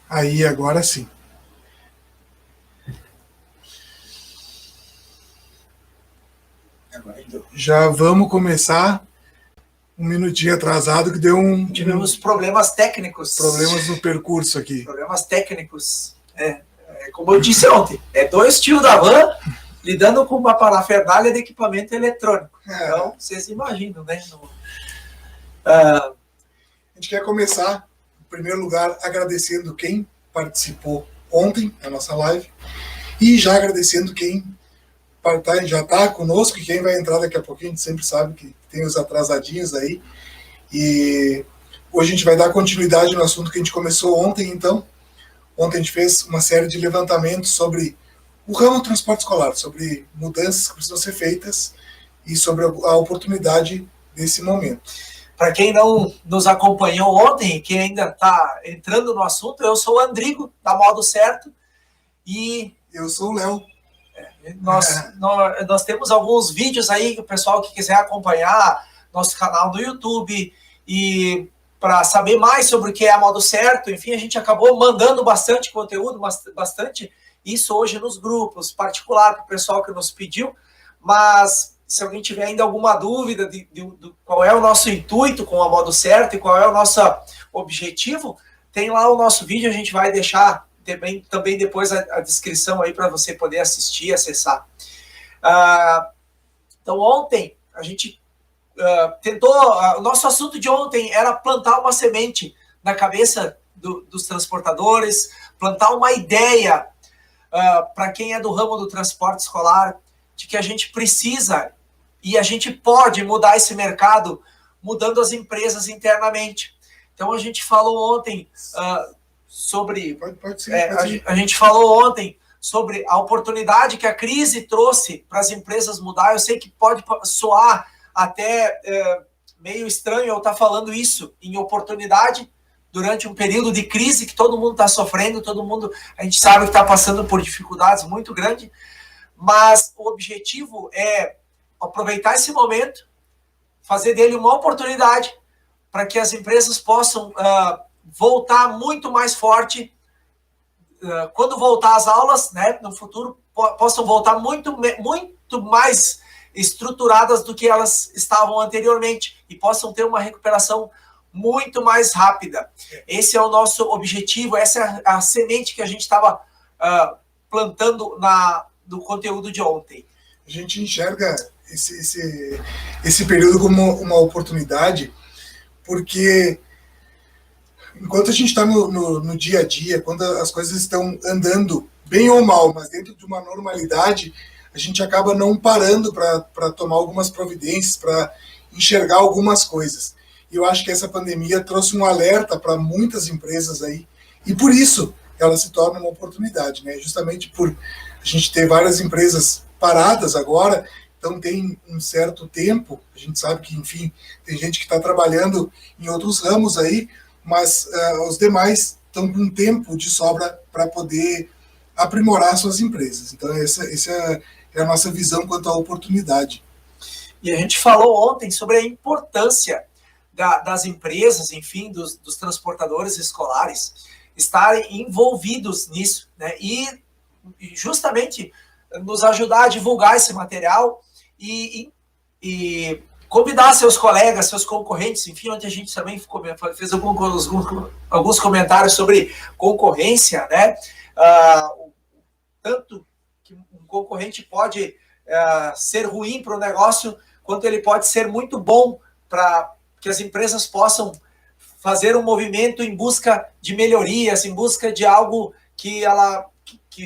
Aí, agora sim. Já vamos começar. Um minutinho atrasado que deu Tivemos problemas técnicos. Problemas no percurso aqui. Problemas técnicos. Como eu disse ontem, 2 tios da van lidando com uma parafernália de equipamento eletrônico. Então, vocês imaginam, né? A gente quer começar, em primeiro lugar, agradecendo quem participou ontem na nossa live e já agradecendo quem já está conosco e quem vai entrar daqui a pouquinho. A gente sempre sabe que tem os atrasadinhos aí. E hoje a gente vai dar continuidade no assunto que a gente começou ontem, então. Ontem a gente fez uma série de levantamentos sobre o ramo do transporte escolar, sobre mudanças que precisam ser feitas e sobre a oportunidade desse momento. Para quem não nos acompanhou ontem, quem ainda está entrando no assunto, eu sou o Andrigo, da Modo Certo, e eu sou o Léo. Nós temos alguns vídeos aí, o pessoal que quiser acompanhar, nosso canal do YouTube, e para saber mais sobre o que é a Modo Certo, enfim, a gente acabou mandando bastante conteúdo, bastante isso hoje nos grupos, particular para o pessoal que nos pediu, mas se alguém tiver ainda alguma dúvida de qual é o nosso intuito com a Modo Certo e qual é o nosso objetivo, tem lá o nosso vídeo, a gente vai deixar também depois a descrição aí para você poder assistir e acessar. Então, ontem, a gente tentou... o nosso assunto de ontem era plantar uma semente na cabeça dos transportadores, plantar uma ideia para quem é do ramo do transporte escolar, de que a gente precisa e a gente pode mudar esse mercado mudando as empresas internamente. Então, a gente falou ontem sobre... Pode ser. A gente falou ontem sobre a oportunidade que a crise trouxe para as empresas mudar. Eu sei que pode soar até meio estranho eu estar falando isso em oportunidade durante um período de crise que todo mundo está sofrendo, a gente sabe que está passando por dificuldades muito grandes, mas o objetivo é aproveitar esse momento, fazer dele uma oportunidade para que as empresas possam voltar muito mais forte, quando voltar às aulas, né, no futuro, possam voltar muito mais estruturadas do que elas estavam anteriormente e possam ter uma recuperação muito mais rápida. Esse é o nosso objetivo, essa é a semente que a gente estava plantando do conteúdo de ontem. A gente enxerga esse período como uma oportunidade, porque enquanto a gente está no dia a dia, quando as coisas estão andando bem ou mal, mas dentro de uma normalidade, a gente acaba não parando para tomar algumas providências, para enxergar algumas coisas. E eu acho que essa pandemia trouxe um alerta para muitas empresas aí, e por isso ela se torna uma oportunidade, né? Justamente por a gente ter várias empresas paradas agora, então tem um certo tempo, a gente sabe que, enfim, tem gente que está trabalhando em outros ramos aí, mas os demais estão com tempo de sobra para poder aprimorar suas empresas. Então, essa é a nossa visão quanto à oportunidade. E a gente falou ontem sobre a importância das empresas, enfim, dos transportadores escolares, estarem envolvidos nisso, né? E justamente nos ajudar a divulgar esse material e convidar seus colegas, seus concorrentes, enfim, onde a gente também fez alguns comentários sobre concorrência, né? Tanto que um concorrente pode ser ruim para o negócio, quanto ele pode ser muito bom para que as empresas possam fazer um movimento em busca de melhorias, em busca de algo que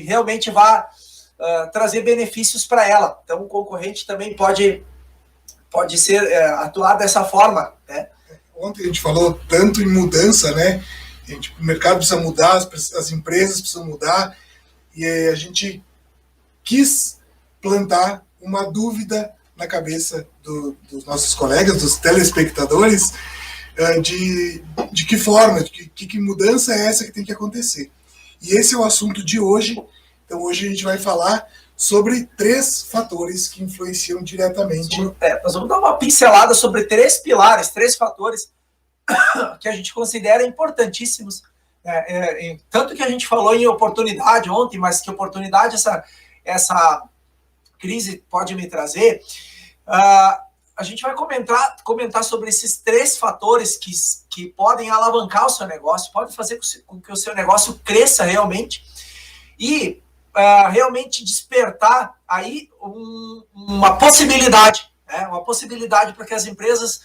realmente vá trazer benefícios para ela. Então, o concorrente também pode ser atuar dessa forma, né? Ontem a gente falou tanto em mudança, né? O mercado precisa mudar, as empresas precisam mudar, e a gente quis plantar uma dúvida na cabeça dos nossos colegas, dos telespectadores, de que forma, de que mudança é essa que tem que acontecer. E esse é o assunto de hoje. Então, hoje a gente vai falar sobre 3 fatores que influenciam diretamente. Nós vamos dar uma pincelada sobre 3 pilares, 3 fatores que a gente considera importantíssimos Tanto que a gente falou em oportunidade ontem, mas que oportunidade essa crise pode me trazer, a gente vai comentar sobre esses 3 fatores que podem alavancar o seu negócio, podem fazer com que o seu negócio cresça realmente e realmente despertar aí uma possibilidade, uma possibilidade para que as empresas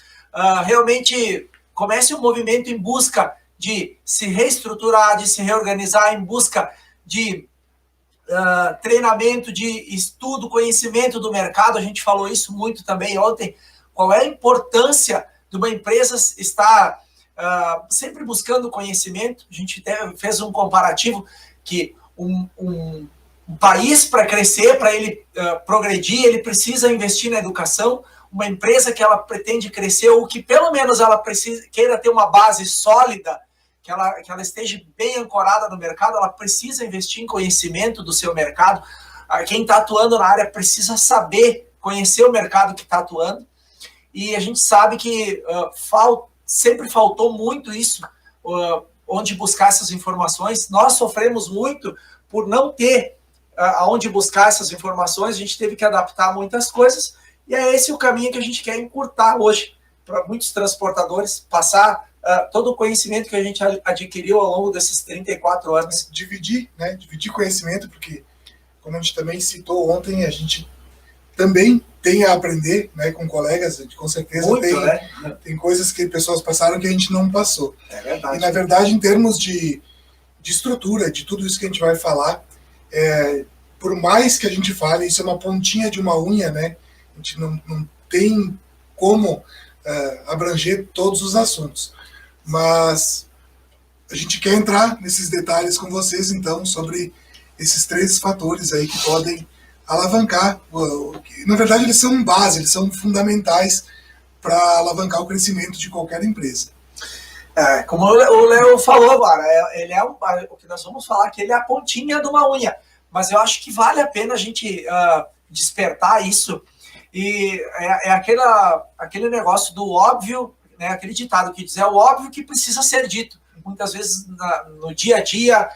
realmente comecem um movimento em busca de se reestruturar, de se reorganizar, em busca de treinamento, de estudo, conhecimento do mercado. A gente falou isso muito também ontem. Qual é a importância de uma empresa estar sempre buscando conhecimento? A gente fez um comparativo que um país, para crescer, para ele progredir, ele precisa investir na educação. Uma empresa que ela pretende crescer, ou que pelo menos ela queira ter uma base sólida, que ela esteja bem ancorada no mercado, ela precisa investir em conhecimento do seu mercado. Quem está atuando na área precisa saber, conhecer o mercado que está atuando. E a gente sabe que sempre faltou muito isso, onde buscar essas informações. Nós sofremos muito por não ter aonde buscar essas informações, a gente teve que adaptar muitas coisas, e é esse o caminho que a gente quer encurtar hoje para muitos transportadores, passar todo o conhecimento que a gente adquiriu ao longo desses 34 anos. Dividir conhecimento, porque, como a gente também citou ontem, a gente também tem a aprender, né, com colegas, com certeza. Muito, tem coisas que pessoas passaram que a gente não passou. É verdade. E, na verdade, em termos de estrutura, de tudo isso que a gente vai falar, por mais que a gente fale, isso é uma pontinha de uma unha, né? A gente não tem como abranger todos os assuntos. Mas a gente quer entrar nesses detalhes com vocês, então, sobre esses 3 fatores aí que podem alavancar. Na verdade, eles são base, eles são fundamentais para alavancar o crescimento de qualquer empresa. Como o Léo falou agora, ele o que nós vamos falar aqui, ele é a pontinha de uma unha. Mas eu acho que vale a pena a gente despertar isso. E aquele negócio do óbvio, né, aquele ditado que diz, é o óbvio que precisa ser dito. Muitas vezes no dia a dia,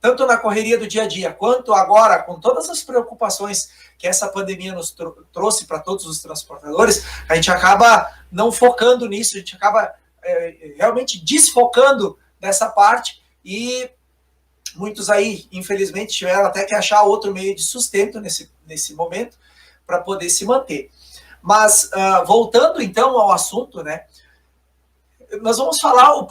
tanto na correria do dia a dia, quanto agora, com todas as preocupações que essa pandemia nos trouxe para todos os transportadores, a gente acaba não focando nisso, a gente acaba realmente desfocando dessa parte, e muitos aí, infelizmente, tiveram até que achar outro meio de sustento nesse momento para poder se manter. Mas, voltando então ao assunto, né, nós vamos falar uma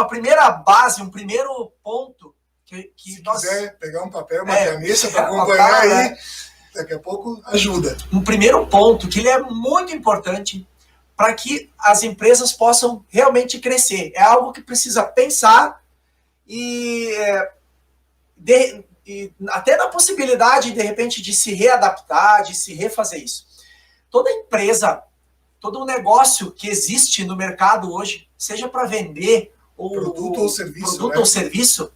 primeira base, um primeiro ponto. Se quiser pegar um papel, uma caneta para acompanhar aí, né? Daqui a pouco ajuda. Um primeiro ponto que ele é muito importante para que as empresas possam realmente crescer. É algo que precisa pensar e até na possibilidade, de repente, de se readaptar, de se refazer isso. Toda empresa, todo um negócio que existe no mercado hoje, seja para vender produto ou serviço,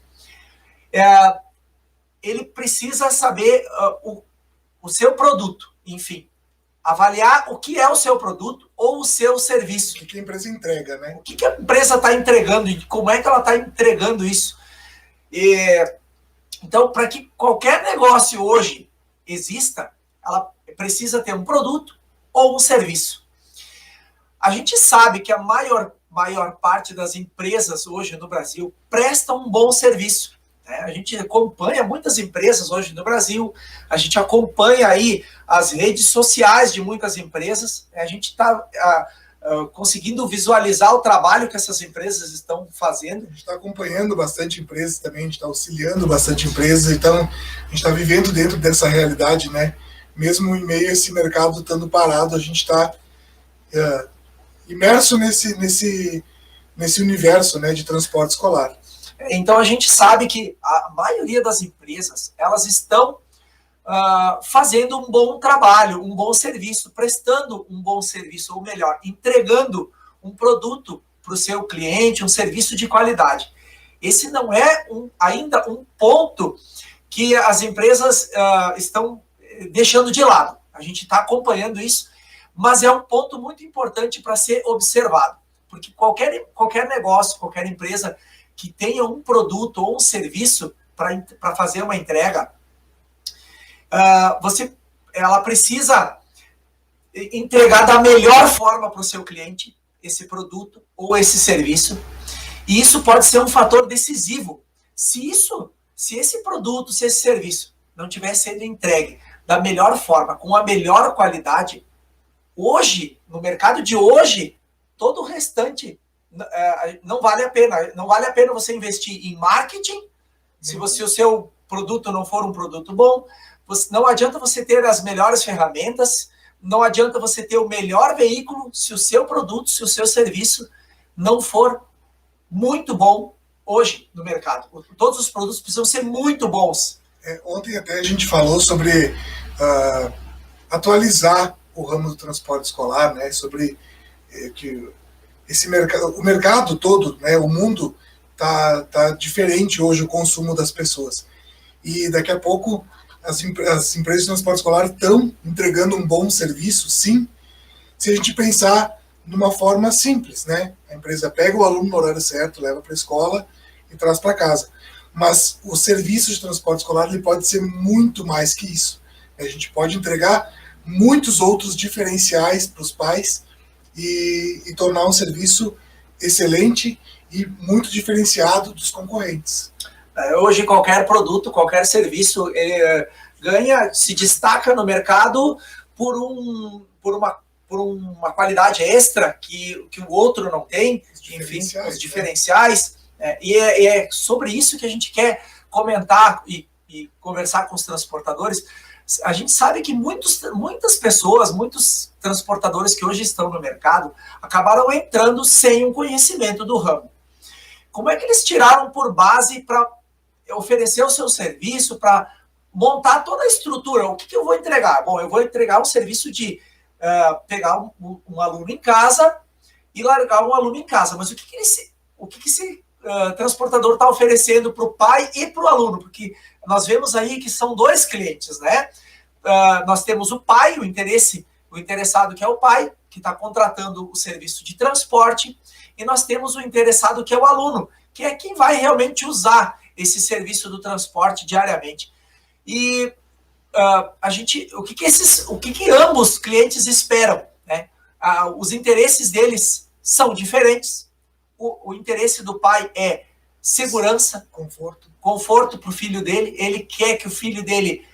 ele precisa saber o seu produto, enfim, avaliar o que é o seu produto ou o seu serviço. O que a empresa entrega, né? O que a empresa está entregando e como é que ela está entregando isso. Então, para que qualquer negócio hoje exista, ela precisa ter um produto ou um serviço. A gente sabe que a maior parte das empresas hoje no Brasil prestam um bom serviço. A gente acompanha muitas empresas hoje no Brasil, a gente acompanha aí as redes sociais de muitas empresas, a gente está conseguindo visualizar o trabalho que essas empresas estão fazendo. A gente está acompanhando bastante empresas também, a gente está auxiliando bastante empresas, então a gente está vivendo dentro dessa realidade, né? Mesmo em meio a esse mercado estando parado, a gente está imerso nesse universo, né, de transporte escolar. Então a gente sabe que a maioria das empresas, elas estão fazendo um bom trabalho, um bom serviço, prestando um bom serviço, ou melhor, entregando um produto para o seu cliente, um serviço de qualidade. Esse não é ainda um ponto que as empresas estão deixando de lado. A gente está acompanhando isso, mas é um ponto muito importante para ser observado. porque qualquer negócio, qualquer empresa que tenha um produto ou um serviço para fazer uma entrega, ela precisa entregar da melhor forma para o seu cliente esse produto ou esse serviço, e isso pode ser um fator decisivo. Se esse produto, se esse serviço não estiver sendo entregue da melhor forma, com a melhor qualidade, hoje, no mercado de hoje, todo o restante não vale a pena. Não vale a pena você investir em marketing, se o seu produto não for um produto bom. Não adianta você ter as melhores ferramentas, não adianta você ter o melhor veículo, se o seu produto, se o seu serviço não for muito bom hoje no mercado. Todos os produtos precisam ser muito bons. Ontem até a gente falou sobre atualizar o ramo do transporte escolar, né? Sobre que o mercado todo, né? O mundo tá diferente hoje, o consumo das pessoas. E daqui a pouco as empresas de transporte escolar estão entregando um bom serviço, sim, se a gente pensar numa forma simples, né? A empresa pega o aluno no horário certo, leva para a escola e traz para casa. Mas o serviço de transporte escolar ele pode ser muito mais que isso. A gente pode entregar muitos outros diferenciais para os pais e tornar um serviço excelente e muito diferenciado dos concorrentes. Hoje qualquer produto, qualquer serviço se destaca no mercado por uma qualidade extra que o outro não tem, enfim, os diferenciais. E é sobre isso que a gente quer comentar e conversar com os transportadores. A gente sabe que muitas pessoas, muitos transportadores que hoje estão no mercado, acabaram entrando sem um conhecimento do ramo. Como é que eles tiraram por base para oferecer o seu serviço, para montar toda a estrutura? O que eu vou entregar? Bom, eu vou entregar um serviço de pegar um aluno em casa e largar um aluno em casa. Mas o que esse transportador está oferecendo para o pai e para o aluno? Porque nós vemos aí que são dois clientes, né? Nós temos o pai, o interessado que é o pai, que está contratando o serviço de transporte, e nós temos o interessado que é o aluno, que é quem vai realmente usar esse serviço do transporte diariamente. E o que ambos clientes esperam, né? Os interesses deles são diferentes. O interesse do pai é segurança, conforto para o filho dele. Ele quer que o filho dele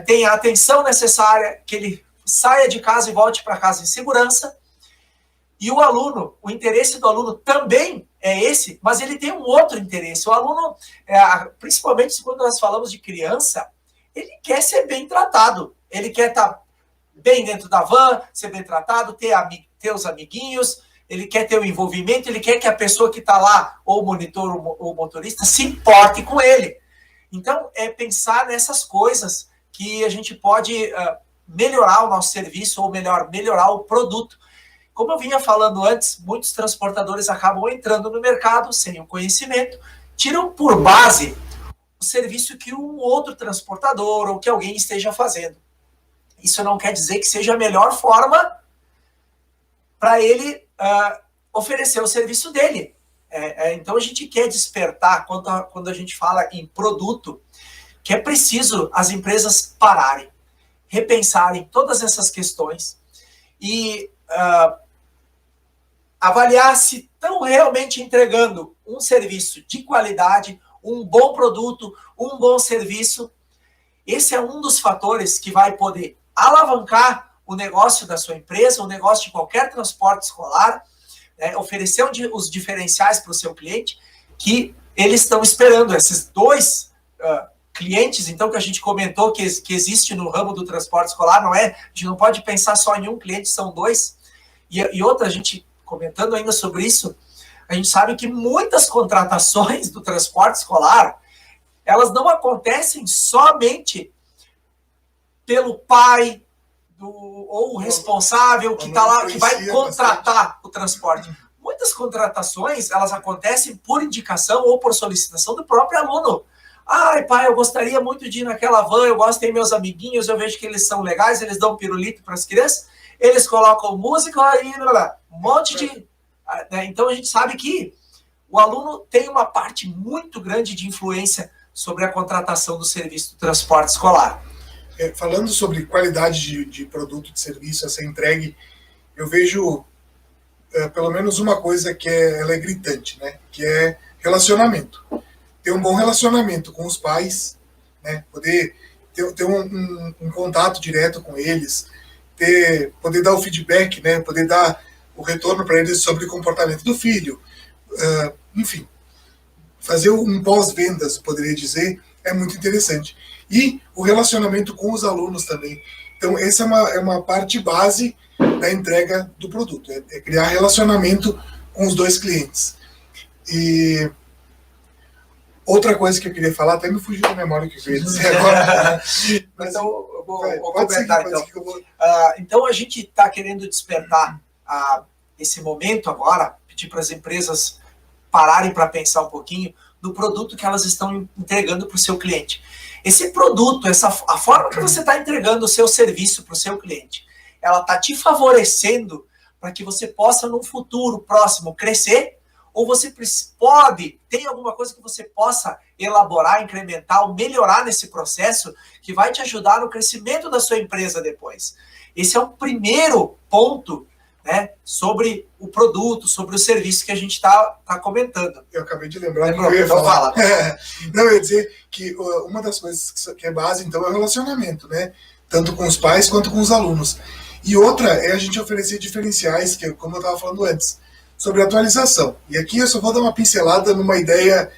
tenha a atenção necessária, que ele saia de casa e volte para casa em segurança. E o aluno, o interesse do aluno também é esse, mas ele tem um outro interesse. O aluno, principalmente quando nós falamos de criança, ele quer ser bem tratado. Ele quer estar bem dentro da van, ser bem tratado, ter os amiguinhos, ele quer ter o envolvimento, ele quer que a pessoa que está lá, ou o monitor, ou o motorista, se importe com ele. Então, é pensar nessas coisas que a gente pode melhorar o nosso serviço, ou melhorar o produto. Como eu vinha falando antes, muitos transportadores acabam entrando no mercado sem o conhecimento, tiram por base o serviço que um outro transportador ou que alguém esteja fazendo. Isso não quer dizer que seja a melhor forma para ele oferecer o serviço dele. Então a gente quer despertar, quando a gente fala em produto, que é preciso as empresas pararem, repensarem todas essas questões e avaliar se estão realmente entregando um serviço de qualidade, um bom produto, um bom serviço. Esse é um dos fatores que vai poder alavancar o negócio da sua empresa, o negócio de qualquer transporte escolar, né, oferecer os diferenciais para o seu cliente, que eles estão esperando. Esses dois clientes, então, que a gente comentou que existe no ramo do transporte escolar, a gente não pode pensar só em um cliente, são dois. E outra, a gente comentando ainda sobre isso, a gente sabe que muitas contratações do transporte escolar, elas não acontecem somente pelo pai ou o responsável que está lá, que vai contratar o transporte. Muitas contratações, elas acontecem por indicação ou por solicitação do próprio aluno. Ai, pai, eu gostaria muito de ir naquela van, eu gosto, tem meus amiguinhos, eu vejo que eles são legais, eles dão pirulito para as crianças, eles colocam música e um monte de Né? Então a gente sabe que o aluno tem uma parte muito grande de influência sobre a contratação do serviço do transporte escolar. Falando sobre qualidade de produto, de serviço a ser entregue, eu vejo pelo menos uma coisa que ela é gritante, né? Que é relacionamento. Ter um bom relacionamento com os pais, né? Poder ter um contato direto com eles, poder dar o feedback, né? Poder dar o retorno para eles sobre o comportamento do filho. Enfim, fazer um pós-vendas, poderia dizer, é muito interessante. E o relacionamento com os alunos também. Então, essa é uma parte base da entrega do produto, é criar relacionamento com os dois clientes. E outra coisa que eu queria falar, até me fugiu da memória que eu queria dizer agora. Mas então, eu vou comentar. Então, a gente está querendo despertar esse momento agora, pedir para as empresas pararem para pensar um pouquinho no produto que elas estão entregando para o seu cliente. Esse produto, a forma que você está entregando o seu serviço para o seu cliente, ela está te favorecendo para que você possa, num futuro próximo, crescer, ou você tem alguma coisa que você possa elaborar, incrementar ou melhorar nesse processo que vai te ajudar no crescimento da sua empresa depois. Esse é o primeiro ponto, né, sobre o produto, sobre o serviço que a gente está comentando. Eu acabei de lembrar que eu ia falar. Não, eu ia dizer que uma das coisas que é base, então, é o relacionamento, né? Tanto com os pais quanto com os alunos. E outra é a gente oferecer diferenciais, que como eu estava falando antes, sobre atualização. E aqui eu só vou dar uma pincelada numa ideia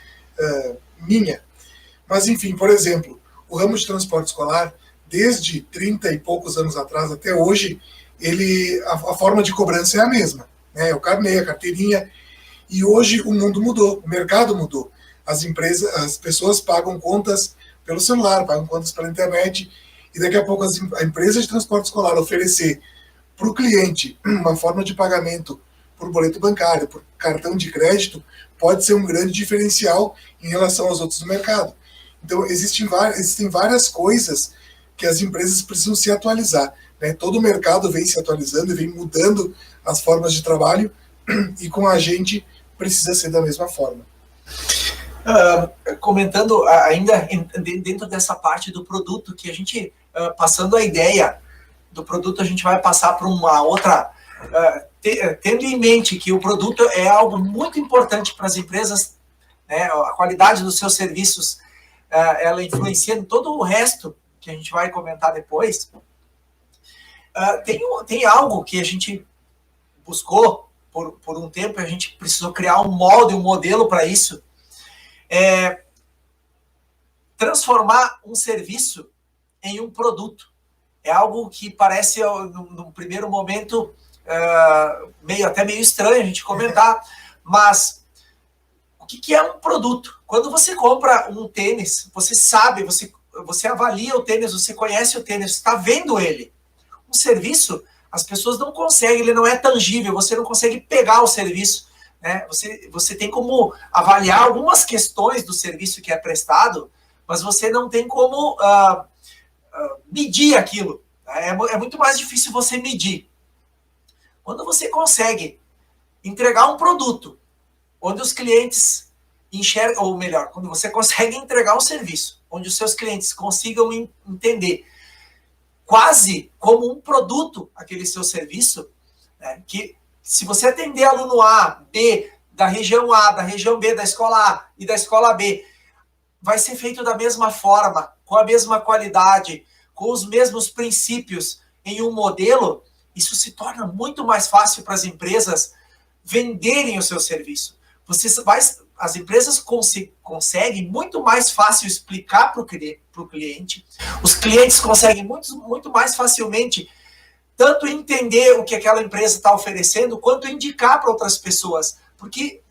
minha. Mas, enfim, por exemplo, o ramo de transporte escolar, desde 30 e poucos anos atrás até hoje, a forma de cobrança é a mesma, né? O carnê, a carteirinha. E hoje o mundo mudou, o mercado mudou. As pessoas pagam contas pelo celular, pagam contas pela internet, e daqui a pouco a empresa de transporte escolar oferecer para o cliente uma forma de pagamento por boleto bancário, por cartão de crédito, pode ser um grande diferencial em relação aos outros do mercado. Então, existem várias coisas que as empresas precisam se atualizar, né? Todo o mercado vem se atualizando e vem mudando as formas de trabalho, e com a gente precisa ser da mesma forma. Comentando ainda dentro dessa parte do produto, que a gente, passando a ideia do produto, a gente vai passar para uma outra, tendo em mente que o produto é algo muito importante para as empresas, né? A qualidade dos seus serviços, ela influencia em todo o resto, que a gente vai comentar depois. Tem algo que a gente buscou por um tempo, a gente precisou criar um molde, um modelo para isso, transformar um serviço em um produto. É algo que parece, no primeiro momento, até meio estranho a gente comentar, mas o que é um produto? Quando você compra um tênis, você sabe, você avalia o tênis, você conhece o tênis, você está vendo ele. Um serviço, as pessoas não conseguem, ele não é tangível, você não consegue pegar o serviço, né? Você tem como avaliar algumas questões do serviço que é prestado, mas você não tem como medir aquilo. É muito mais difícil você medir. Quando você consegue entregar um produto onde os clientes enxergam, ou melhor, quando você consegue entregar um serviço onde os seus clientes consigam entender quase como um produto aquele seu serviço, né, que se você atender aluno A, B, da região A, da região B, da escola A e da escola B, vai ser feito da mesma forma, com a mesma qualidade, com os mesmos princípios em um modelo, isso se torna muito mais fácil para as empresas venderem o seu serviço. As empresas conseguem muito mais fácil explicar para o cliente, os clientes conseguem muito mais facilmente tanto entender o que aquela empresa está oferecendo, quanto indicar para outras pessoas, porque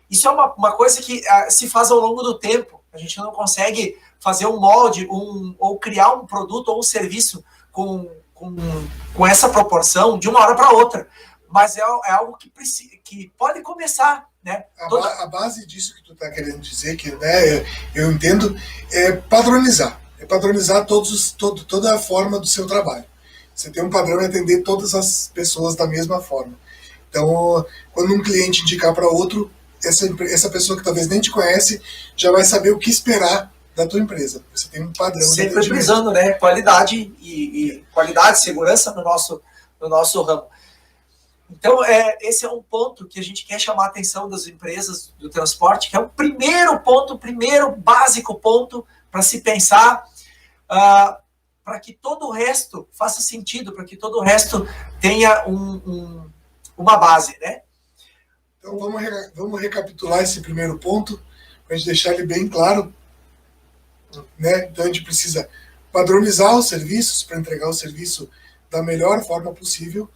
isso é uma coisa que se faz ao longo do tempo. A gente não consegue fazer um molde ou criar um produto ou um serviço com essa proporção de uma hora para outra, mas é algo que pode começar, né? A base disso que tu está querendo dizer, que, né, eu entendo, é padronizar. É padronizar toda a forma do seu trabalho. Você tem um padrão e atender todas as pessoas da mesma forma. Então, quando um cliente indicar para outro, essa pessoa que talvez nem te conhece já vai saber o que esperar da tua empresa. Você tem um padrão de sempre frisando, né, qualidade e qualidade, segurança no nosso ramo. Então, esse é um ponto que a gente quer chamar a atenção das empresas do transporte, que é o primeiro ponto, primeiro básico ponto para se pensar, para que todo o resto faça sentido, para que todo o resto tenha uma base, né? Então, vamos recapitular esse primeiro ponto, para a gente deixar ele bem claro, né? Então, a gente precisa padronizar os serviços para entregar o serviço da melhor forma possível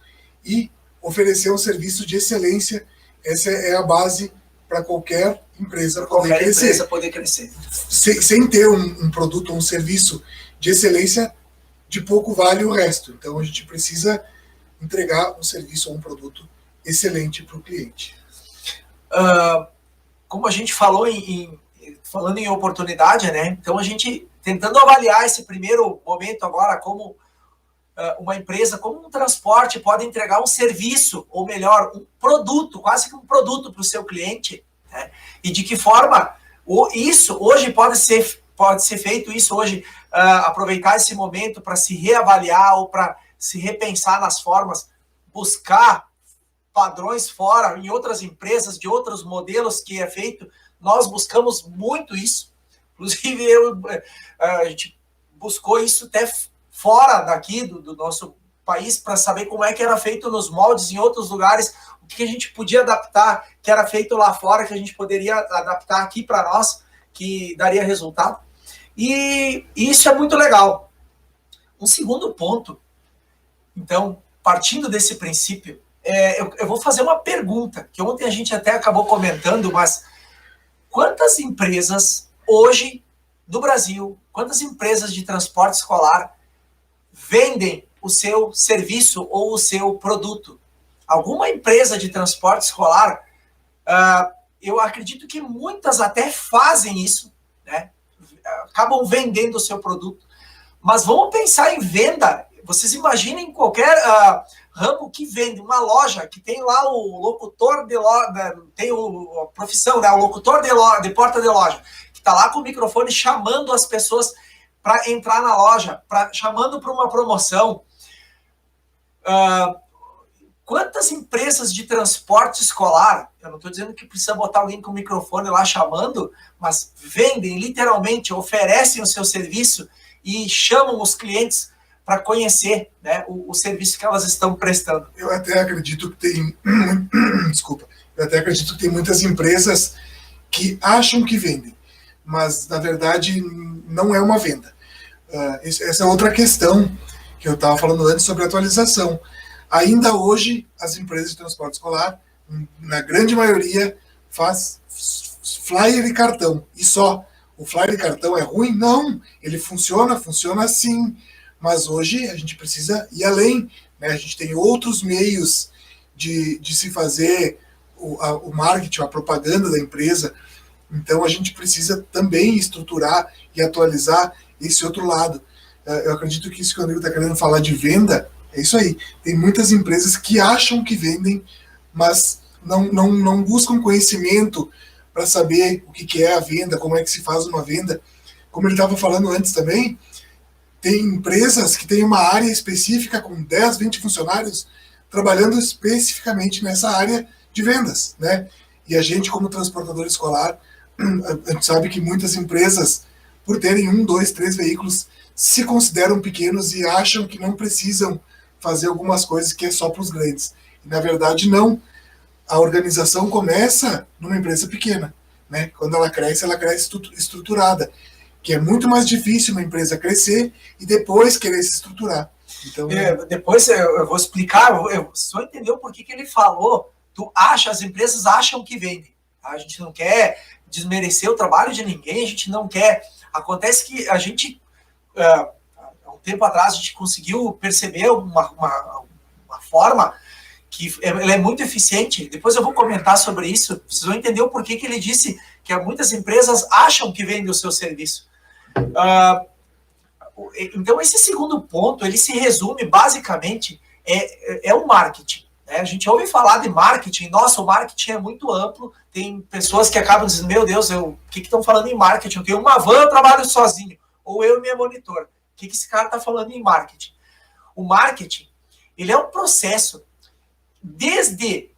e oferecer um serviço de excelência. Essa é a base para qualquer empresa poder crescer. Sem ter um produto ou um serviço de excelência, de pouco vale o resto. Então a gente precisa entregar um serviço ou um produto excelente para o cliente. Como a gente falou falando em oportunidade, né? Então a gente tentando avaliar esse primeiro momento agora como uma empresa, como um transporte pode entregar um serviço, ou melhor, um produto, quase que um produto para o seu cliente, né? E de que forma isso hoje pode ser feito, isso hoje, aproveitar esse momento para se reavaliar ou para se repensar nas formas, buscar padrões fora, em outras empresas, de outros modelos que é feito. Nós buscamos muito isso, inclusive a gente buscou isso até fora daqui do nosso país, para saber como é que era feito nos moldes em outros lugares, o que a gente podia adaptar, que era feito lá fora, que a gente poderia adaptar aqui para nós, que daria resultado. E isso é muito legal. Um segundo ponto, então, partindo desse princípio, eu vou fazer uma pergunta, que ontem a gente até acabou comentando, mas quantas empresas hoje do Brasil, quantas empresas de transporte escolar vendem o seu serviço ou o seu produto? Alguma empresa de transporte escolar, eu acredito que muitas até fazem isso, né? Acabam vendendo o seu produto. Mas vamos pensar em venda. Vocês imaginem qualquer ramo que vende, uma loja que tem lá o locutor de loja, tem a profissão, né? O locutor de porta de loja, que está lá com o microfone chamando as pessoas para entrar na loja, chamando para uma promoção. Quantas empresas de transporte escolar, eu não estou dizendo que precisa botar alguém com o microfone lá chamando, mas vendem, literalmente, oferecem o seu serviço e chamam os clientes para conhecer, né, o serviço que elas estão prestando. Eu até acredito que tem muitas empresas que acham que vendem, mas na verdade não é uma venda. Essa é outra questão que eu estava falando antes sobre atualização. Ainda hoje, as empresas de transporte escolar, na grande maioria, faz flyer e cartão. E só. O flyer e cartão é ruim? Não. Ele funciona sim. Mas hoje a gente precisa ir além, né? A gente tem outros meios de se fazer o marketing, a propaganda da empresa. Então a gente precisa também estruturar e atualizar esse outro lado. Eu acredito que isso que o Rodrigo está querendo falar de venda, é isso aí. Tem muitas empresas que acham que vendem, mas não buscam conhecimento para saber o que é a venda, como é que se faz uma venda. Como ele estava falando antes também, tem empresas que têm uma área específica com 10, 20 funcionários trabalhando especificamente nessa área de vendas, né? E a gente, como transportador escolar, a gente sabe que muitas empresas, por terem 1, 2, 3 veículos, se consideram pequenos e acham que não precisam fazer algumas coisas que é só para os grandes. E, na verdade, não. A organização começa numa empresa pequena, né? Quando ela cresce estruturada, que é muito mais difícil uma empresa crescer e depois querer se estruturar. Então, depois eu vou explicar, eu só entendeu por que ele falou. As empresas acham que vendem. Tá? A gente não quer desmerecer o trabalho de ninguém, a gente não quer. Acontece que a gente, há um tempo atrás, a gente conseguiu perceber uma forma que ela é muito eficiente. Depois eu vou comentar sobre isso. Vocês vão entender o porquê que ele disse que muitas empresas acham que vendem o seu serviço. Então, esse segundo ponto, ele se resume basicamente o marketing. A gente ouve falar de marketing, nossa, o marketing é muito amplo, tem pessoas que acabam dizendo, meu Deus, o que estão falando em marketing? Eu tenho uma van, eu trabalho sozinho, ou eu e minha monitor. O que esse cara está falando em marketing? O marketing, ele é um processo, desde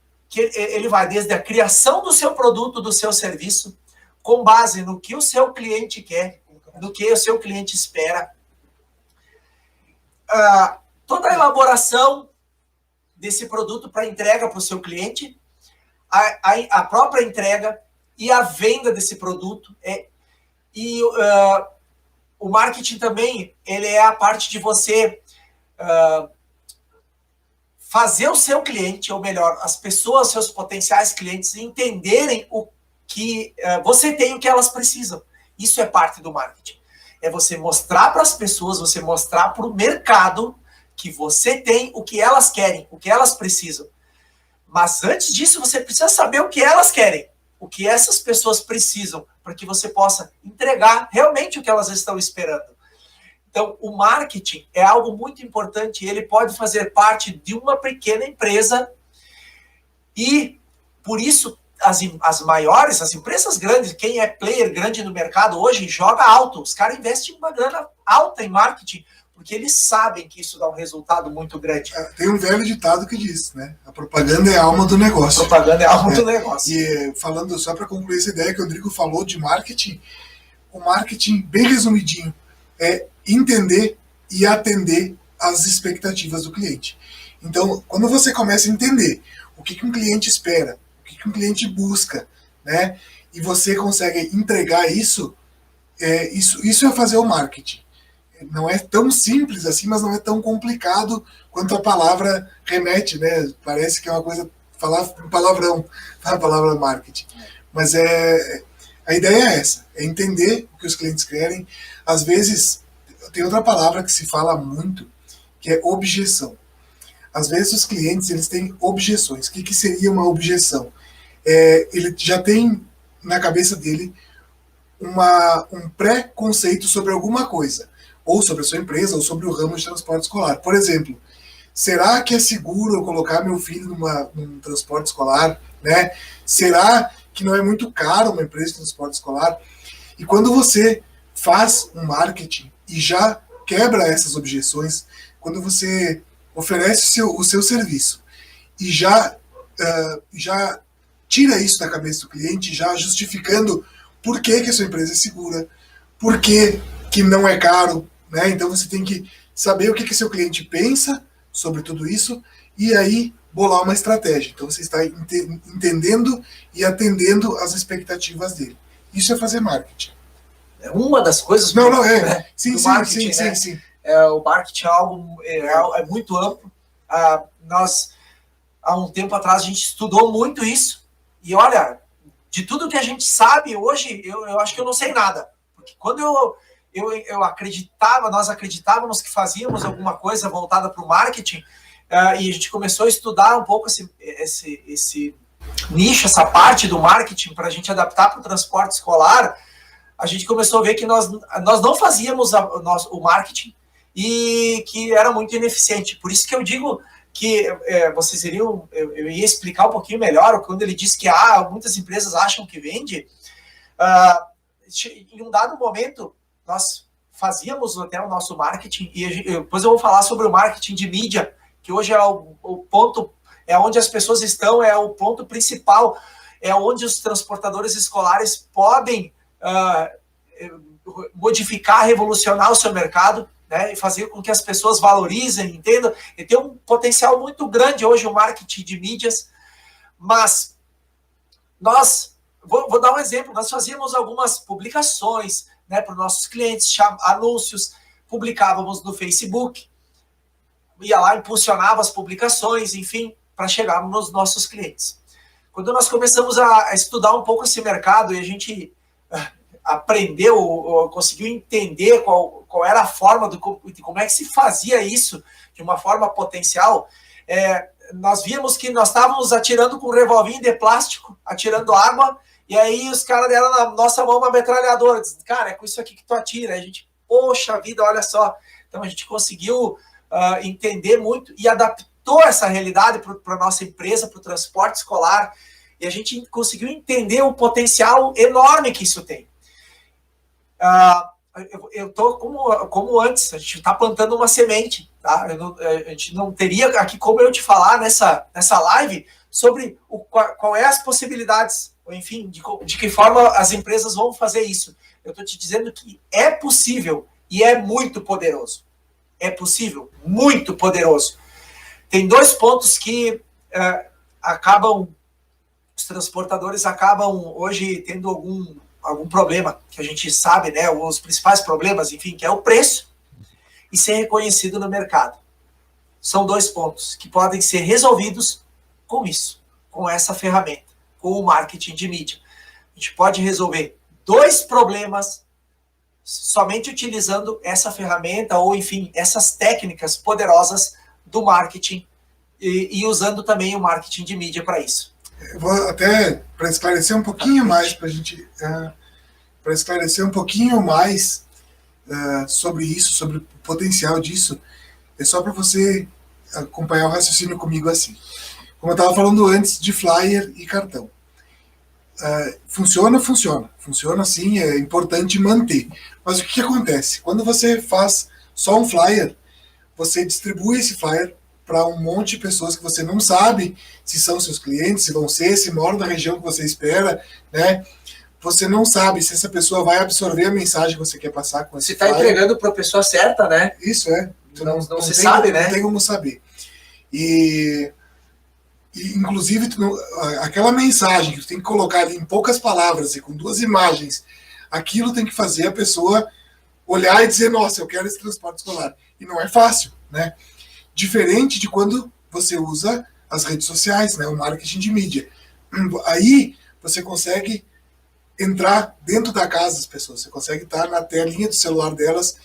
a criação do seu produto, do seu serviço, com base no que o seu cliente quer, no que o seu cliente espera, toda a elaboração desse produto para entrega para o seu cliente, a própria entrega e a venda desse produto. O marketing também, ele é a parte de você fazer o seu cliente, ou melhor, as pessoas, seus potenciais clientes, entenderem o que você tem, o que elas precisam. Isso é parte do marketing. É você mostrar para as pessoas, você mostrar para o mercado que você tem o que elas querem, o que elas precisam. Mas antes disso, você precisa saber o que elas querem, o que essas pessoas precisam, para que você possa entregar realmente o que elas estão esperando. Então, o marketing é algo muito importante, ele pode fazer parte de uma pequena empresa e, por isso, as maiores, as empresas grandes, quem é player grande no mercado hoje, joga alto. Os caras investem uma grana alta em marketing, porque eles sabem que isso dá um resultado muito grande. Tem um velho ditado que diz, né? A propaganda é a alma do negócio. A propaganda é a alma do negócio. E falando só para concluir essa ideia que o Rodrigo falou de marketing, o marketing, bem resumidinho, é entender e atender às expectativas do cliente. Então, quando você começa a entender o que um cliente espera, o que um cliente busca, né? E você consegue entregar isso, isso é fazer o marketing. Não é tão simples assim, mas não é tão complicado quanto a palavra remete, né? Parece que é uma coisa, falar um palavrão, a palavra marketing. Mas a ideia é essa, é entender o que os clientes querem. Às vezes, tem outra palavra que se fala muito, que é objeção. Às vezes os clientes eles têm objeções. O que seria uma objeção? Ele já tem na cabeça dele um pré-conceito sobre alguma coisa, ou sobre a sua empresa, ou sobre o ramo de transporte escolar. Por exemplo, será que é seguro eu colocar meu filho num transporte escolar? Né? Será que não é muito caro uma empresa de transporte escolar? E quando você faz um marketing e já quebra essas objeções, quando você oferece o seu serviço e já tira isso da cabeça do cliente, já justificando por que a sua empresa é segura, por que não é caro, né? Então você tem que saber o que seu cliente pensa sobre tudo isso e aí bolar uma estratégia. Então você está entendendo e atendendo às expectativas dele. Isso é fazer marketing. É uma das coisas do marketing. Sim. O marketing é algo muito amplo. Nós, há um tempo atrás, a gente estudou muito isso. E olha, de tudo que a gente sabe hoje, eu acho que eu não sei nada. Porque quando nós acreditávamos que fazíamos alguma coisa voltada para o marketing, e a gente começou a estudar um pouco esse nicho, essa parte do marketing, para a gente adaptar para o transporte escolar, a gente começou a ver que nós não fazíamos o marketing e que era muito ineficiente. Por isso que eu digo que vocês iriam, eu ia explicar um pouquinho melhor, quando ele disse que muitas empresas acham que vende. Em um dado momento, nós fazíamos até o nosso marketing, e depois eu vou falar sobre o marketing de mídia, que hoje é o ponto, é onde as pessoas estão, é o ponto principal, é onde os transportadores escolares podem modificar, revolucionar o seu mercado, né, e fazer com que as pessoas valorizem, entendam, e tem um potencial muito grande hoje o marketing de mídias, mas vou dar um exemplo, nós fazíamos algumas publicações, né, para os nossos clientes, anúncios, publicávamos no Facebook, ia lá, impulsionava as publicações, enfim, para chegar nos nossos clientes. Quando nós começamos a estudar um pouco esse mercado e a gente aprendeu, ou conseguiu entender qual era a forma de como é que se fazia isso de uma forma potencial, nós víamos que nós estávamos atirando com um revolvinho de plástico, atirando água, e aí os caras deram na nossa mão uma metralhadora. Diz, cara, é com isso aqui que tu atira. Aí a gente, poxa vida, olha só. Então a gente conseguiu entender muito e adaptou essa realidade para a nossa empresa, para o transporte escolar, e a gente conseguiu entender o potencial enorme que isso tem. Eu estou como antes, a gente está plantando uma semente, tá? A gente não teria aqui como eu te falar nessa live sobre qual é as possibilidades, ou enfim, de que forma as empresas vão fazer isso. Eu estou te dizendo que é possível e é muito poderoso. É possível, muito poderoso. Tem 2 pontos que os transportadores acabam hoje tendo algum problema, que a gente sabe, né, os principais problemas, enfim, que é o preço e ser reconhecido no mercado. São 2 pontos que podem ser resolvidos com isso, com essa ferramenta, com o marketing de mídia. A gente pode resolver 2 problemas somente utilizando essa ferramenta ou, enfim, essas técnicas poderosas do marketing e usando também o marketing de mídia para isso. Eu vou até, para esclarecer um pouquinho mais, para esclarecer um pouquinho mais sobre isso, sobre o potencial disso, é só para você acompanhar o raciocínio comigo assim. Como eu estava falando antes de flyer e cartão. Funciona sim, é importante manter. Mas o que acontece? Quando você faz só um flyer, você distribui esse flyer para um monte de pessoas que você não sabe se são seus clientes, se vão ser, se moram na região que você espera, né? Você não sabe se essa pessoa vai absorver a mensagem que você quer passar com esse flyer. Você está entregando para a pessoa certa, né? Isso é. Não se sabe, né? Não tem como saber. E inclusive, aquela mensagem que tu tem que colocar ali em poucas palavras e com 2 imagens, aquilo tem que fazer a pessoa olhar e dizer, nossa, eu quero esse transporte escolar. E não é fácil, né? Diferente de quando você usa as redes sociais, né? O marketing de mídia. Aí você consegue entrar dentro da casa das pessoas, você consegue estar na telinha do celular delas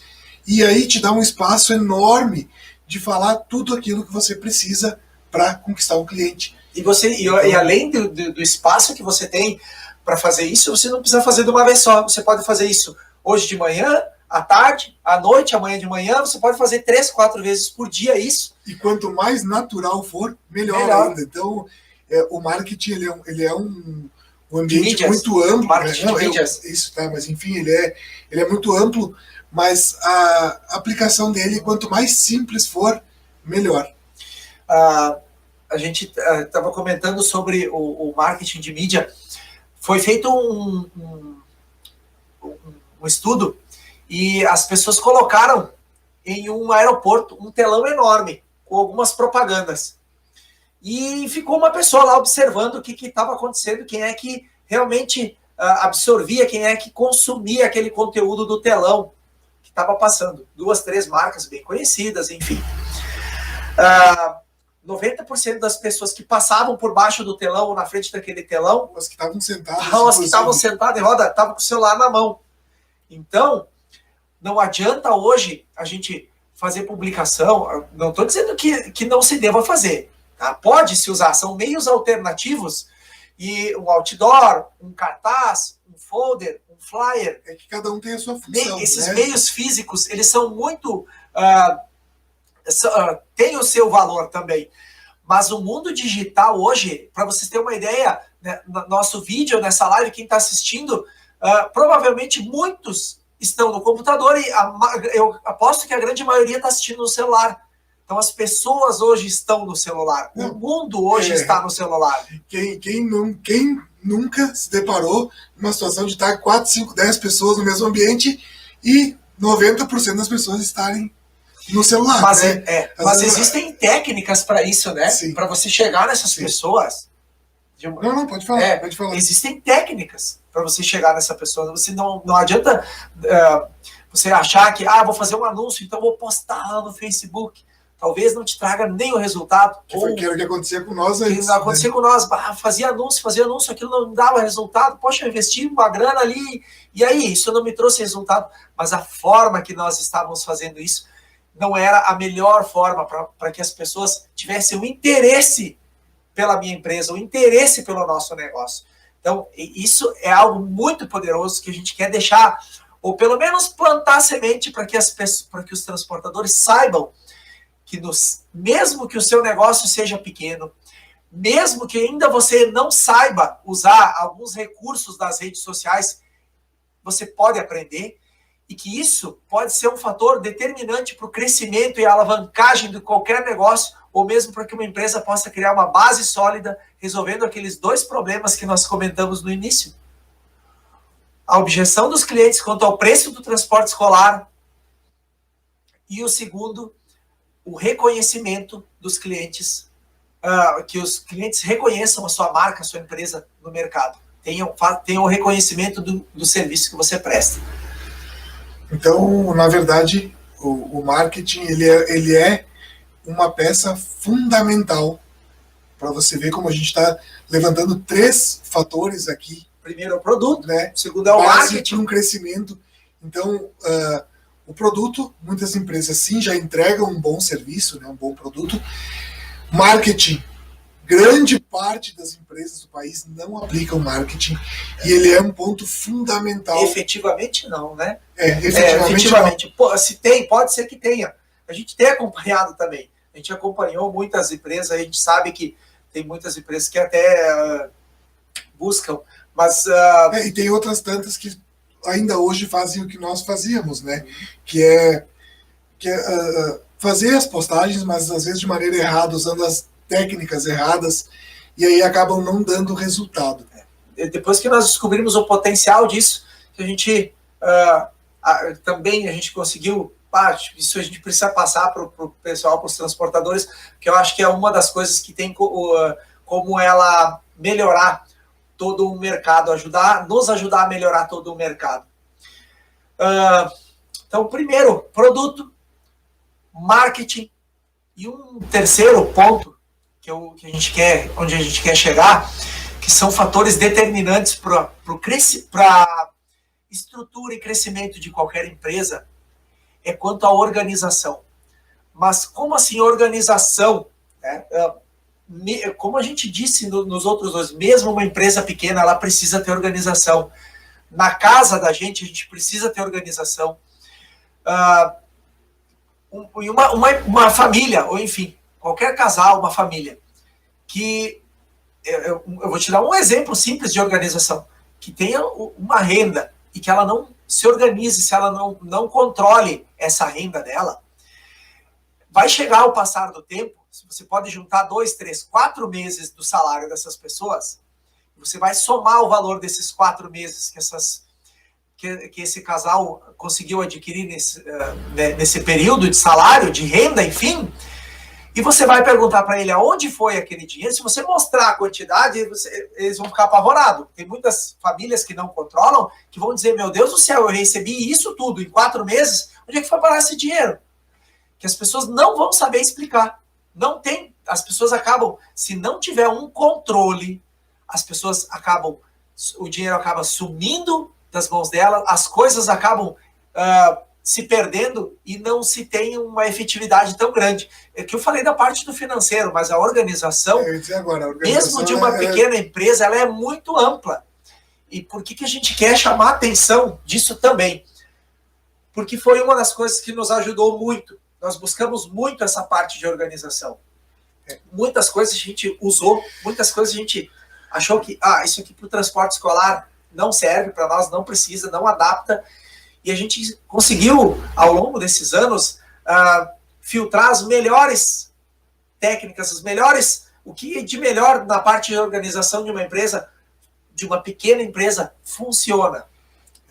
e aí te dá um espaço enorme de falar tudo aquilo que você precisa para conquistar um cliente. E além do espaço que você tem para fazer isso, você não precisa fazer de uma vez só. Você pode fazer isso hoje de manhã, à tarde, à noite, amanhã de manhã. Você pode fazer 3, 4 vezes por dia isso. E quanto mais natural for, melhor ainda. Então, o marketing ele é um ambiente muito amplo. Marketing de mídias. Isso, tá, mas enfim, ele é muito amplo, mas a aplicação dele, quanto mais simples for, melhor. A gente estava comentando sobre o marketing de mídia. Foi feito um estudo e as pessoas colocaram em um aeroporto um telão enorme com algumas propagandas. E ficou uma pessoa lá observando o que estava acontecendo, quem é que realmente absorvia, quem é que consumia aquele conteúdo do telão que estava passando. 2, 3 marcas bem conhecidas, enfim. 90% das pessoas que passavam por baixo do telão ou na frente daquele telão, as que estavam sentadas, as que estavam sentadas em roda, estavam com o celular na mão. Então, não adianta hoje a gente fazer publicação, não estou dizendo que não se deva fazer, tá? Pode se usar, são meios alternativos, e um outdoor, um cartaz, um folder, um flyer. É que cada um tem a sua função. Esses meios físicos, eles são muito... tem o seu valor também. Mas o mundo digital hoje, para vocês terem uma ideia, né, nosso vídeo, nessa live, quem está assistindo, provavelmente muitos estão no computador e eu aposto que a grande maioria está assistindo no celular. Então as pessoas hoje estão no celular. O mundo hoje está no celular. Quem nunca se deparou numa situação de estar 4, 5, 10 pessoas no mesmo ambiente e 90% das pessoas estarem no celular. Mas, né? Mas existem técnicas para isso, né? Para você chegar nessas pessoas. Não, pode falar, pode falar. Existem técnicas para você chegar nessa pessoa. Você não adianta você achar que vou fazer um anúncio, então vou postar lá no Facebook. Talvez não te traga nem o resultado. Que era o que acontecia com nós. Acontecia com nós. Fazia anúncio, aquilo não dava resultado. Poxa, eu investi uma grana ali, e aí, isso não me trouxe resultado. Mas a forma que nós estávamos fazendo isso não era a melhor forma para que as pessoas tivessem o interesse pela minha empresa, o interesse pelo nosso negócio. Então, isso é algo muito poderoso que a gente quer deixar, ou pelo menos plantar semente para que os transportadores saibam mesmo que o seu negócio seja pequeno, mesmo que ainda você não saiba usar alguns recursos das redes sociais, você pode aprender, e que isso pode ser um fator determinante para o crescimento e a alavancagem de qualquer negócio, ou mesmo para que uma empresa possa criar uma base sólida, resolvendo aqueles 2 problemas que nós comentamos no início. A objeção dos clientes quanto ao preço do transporte escolar, e o segundo, o reconhecimento dos clientes, que os clientes reconheçam a sua marca, a sua empresa no mercado. Tenham o reconhecimento do serviço que você presta. Então, na verdade, o marketing ele é uma peça fundamental para você ver como a gente está levantando 3 fatores aqui. Primeiro é o produto, né? O segundo é o marketing. Um crescimento. Então, o produto, muitas empresas sim já entregam um bom serviço, né? Um bom produto. Marketing, grande parte das empresas do país não aplicam marketing e ele é um ponto fundamental. Efetivamente não, né? Efetivamente. Pô, se tem, pode ser que tenha. A gente tem acompanhado também. A gente acompanhou muitas empresas, a gente sabe que tem muitas empresas que até buscam, mas... e tem outras tantas que ainda hoje fazem o que nós fazíamos, né? Que é fazer as postagens, mas às vezes de maneira errada, usando as técnicas erradas, e aí acabam não dando resultado. Depois que nós descobrimos o potencial disso, que a gente também a gente conseguiu, isso a gente precisa passar para o pessoal, para os transportadores, que eu acho que é uma das coisas que tem como ela melhorar todo o mercado, nos ajudar a melhorar todo o mercado. Então, primeiro, produto, marketing, e um terceiro ponto onde a gente quer chegar, que são fatores determinantes para a estrutura e crescimento de qualquer empresa, é quanto à organização. Mas como assim organização? Como a gente disse nos outros 2, mesmo uma empresa pequena, ela precisa ter organização. Na casa da gente, a gente precisa ter organização. Uma família, ou enfim, qualquer casal, uma família, que eu vou te dar um exemplo simples de organização, que tenha uma renda e que ela não se organize, se ela não controle essa renda dela, vai chegar ao passar do tempo, você pode juntar 2, 3, 4 meses do salário dessas pessoas, você vai somar o valor desses 4 meses que esse casal conseguiu adquirir nesse período de salário, de renda, enfim, e você vai perguntar para ele aonde foi aquele dinheiro. Se você mostrar a quantidade, eles vão ficar apavorados. Tem muitas famílias que não controlam, que vão dizer, meu Deus do céu, eu recebi isso tudo em 4 meses, onde é que foi parar esse dinheiro? Que as pessoas não vão saber explicar. Não tem, as pessoas acabam, se não tiver um controle, o dinheiro acaba sumindo das mãos dela, as coisas acabam se perdendo e não se tem uma efetividade tão grande. É que eu falei da parte do financeiro, mas a organização, mesmo de uma pequena empresa, ela é muito ampla. E por que a gente quer chamar a atenção disso também? Porque foi uma das coisas que nos ajudou muito. Nós buscamos muito essa parte de organização. Muitas coisas a gente usou, muitas coisas a gente achou que isso aqui para o transporte escolar não serve para nós, não precisa, não adapta. E a gente conseguiu, ao longo desses anos, filtrar as melhores técnicas, o que de melhor na parte de organização de uma empresa, de uma pequena empresa, funciona.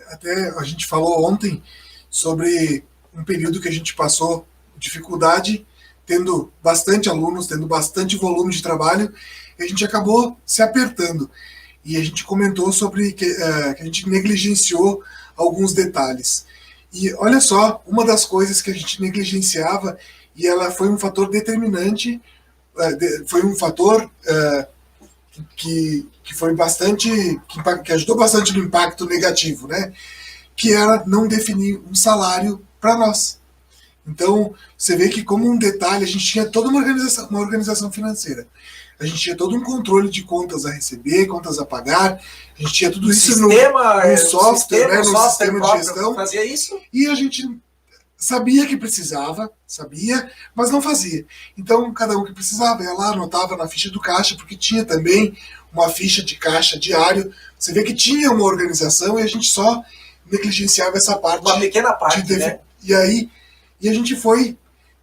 Até a gente falou ontem sobre um período que a gente passou dificuldade, tendo bastante alunos, tendo bastante volume de trabalho, e a gente acabou se apertando. E a gente comentou sobre que a gente negligenciou alguns detalhes. E olha só, uma das coisas que a gente negligenciava, e ela foi um fator determinante, foi um fator que foi bastante, que ajudou bastante no impacto negativo, né? Que era não definir um salário para nós. Então, você vê que como um detalhe, a gente tinha toda uma organização financeira. A gente tinha todo um controle de contas a receber, contas a pagar, a gente tinha tudo isso no software, no sistema de gestão. Fazia isso. E a gente sabia que precisava, sabia, mas não fazia. Então, cada um que precisava ia lá, anotava na ficha do caixa, porque tinha também uma ficha de caixa diário. Você vê que tinha uma organização e a gente só negligenciava essa parte. Uma pequena parte, né? E aí, a gente foi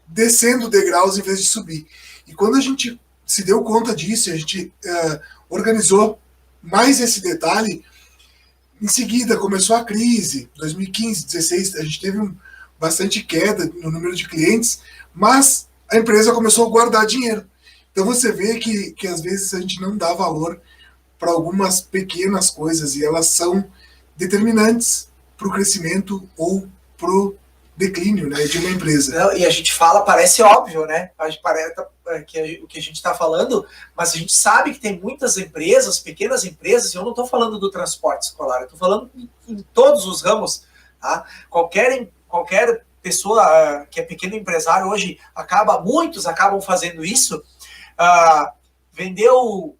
descendo degraus em vez de subir. E quando a gente se deu conta disso, a gente organizou mais esse detalhe, em seguida começou a crise, 2015, 2016, a gente teve bastante queda no número de clientes, mas a empresa começou a guardar dinheiro. Então você vê que às vezes a gente não dá valor para algumas pequenas coisas e elas são determinantes para o crescimento ou para o declínio, né, de uma empresa. Não, e a gente fala, parece óbvio, né? Parece que o que a gente está falando, mas a gente sabe que tem muitas empresas, pequenas empresas, e eu não estou falando do transporte escolar, eu estou falando em todos os ramos, tá? Qualquer pessoa que é pequeno empresário hoje muitos acabam fazendo isso. Vendeu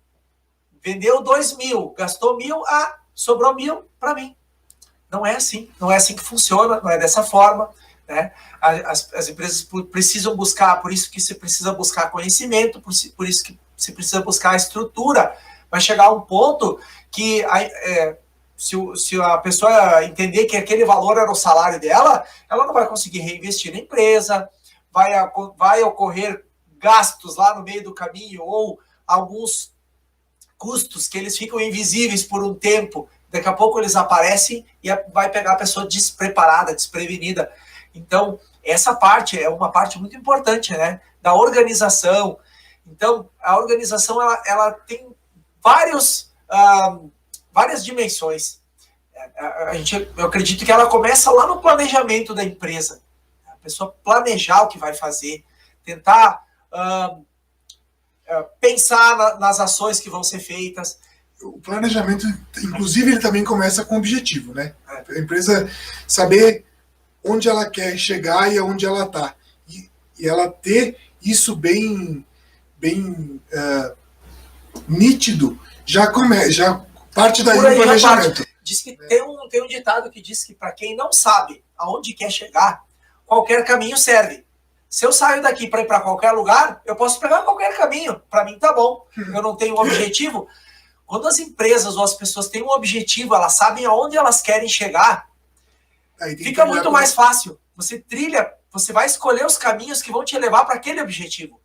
2.000, gastou 1.000, sobrou 1.000 para mim. Não é assim que funciona, não é dessa forma, né? As empresas precisam buscar, por isso que você precisa buscar conhecimento, por isso que você precisa buscar a estrutura. Vai chegar um ponto que se a pessoa entender que aquele valor era o salário dela, ela não vai conseguir reinvestir na empresa, vai ocorrer gastos lá no meio do caminho ou alguns custos que eles ficam invisíveis por um tempo. Daqui a pouco eles aparecem e vai pegar a pessoa despreparada, desprevenida. Então, essa parte é uma parte muito importante, né, da organização. Então, a organização ela tem várias dimensões. Eu acredito que ela começa lá no planejamento da empresa. A pessoa planejar o que vai fazer, tentar pensar nas ações que vão ser feitas. O planejamento, inclusive, ele também começa com objetivo, né? A empresa saber onde ela quer chegar e aonde ela está. E ela ter isso bem nítido, já parte daí do planejamento. Diz que tem um ditado que diz que para quem não sabe aonde quer chegar, qualquer caminho serve. Se eu saio daqui para ir para qualquer lugar, eu posso pegar qualquer caminho. Para mim tá bom. Eu não tenho um objetivo. Quando as empresas ou as pessoas têm um objetivo, elas sabem aonde elas querem chegar, fica muito mais fácil. Você vai escolher os caminhos que vão te levar para aquele objetivo.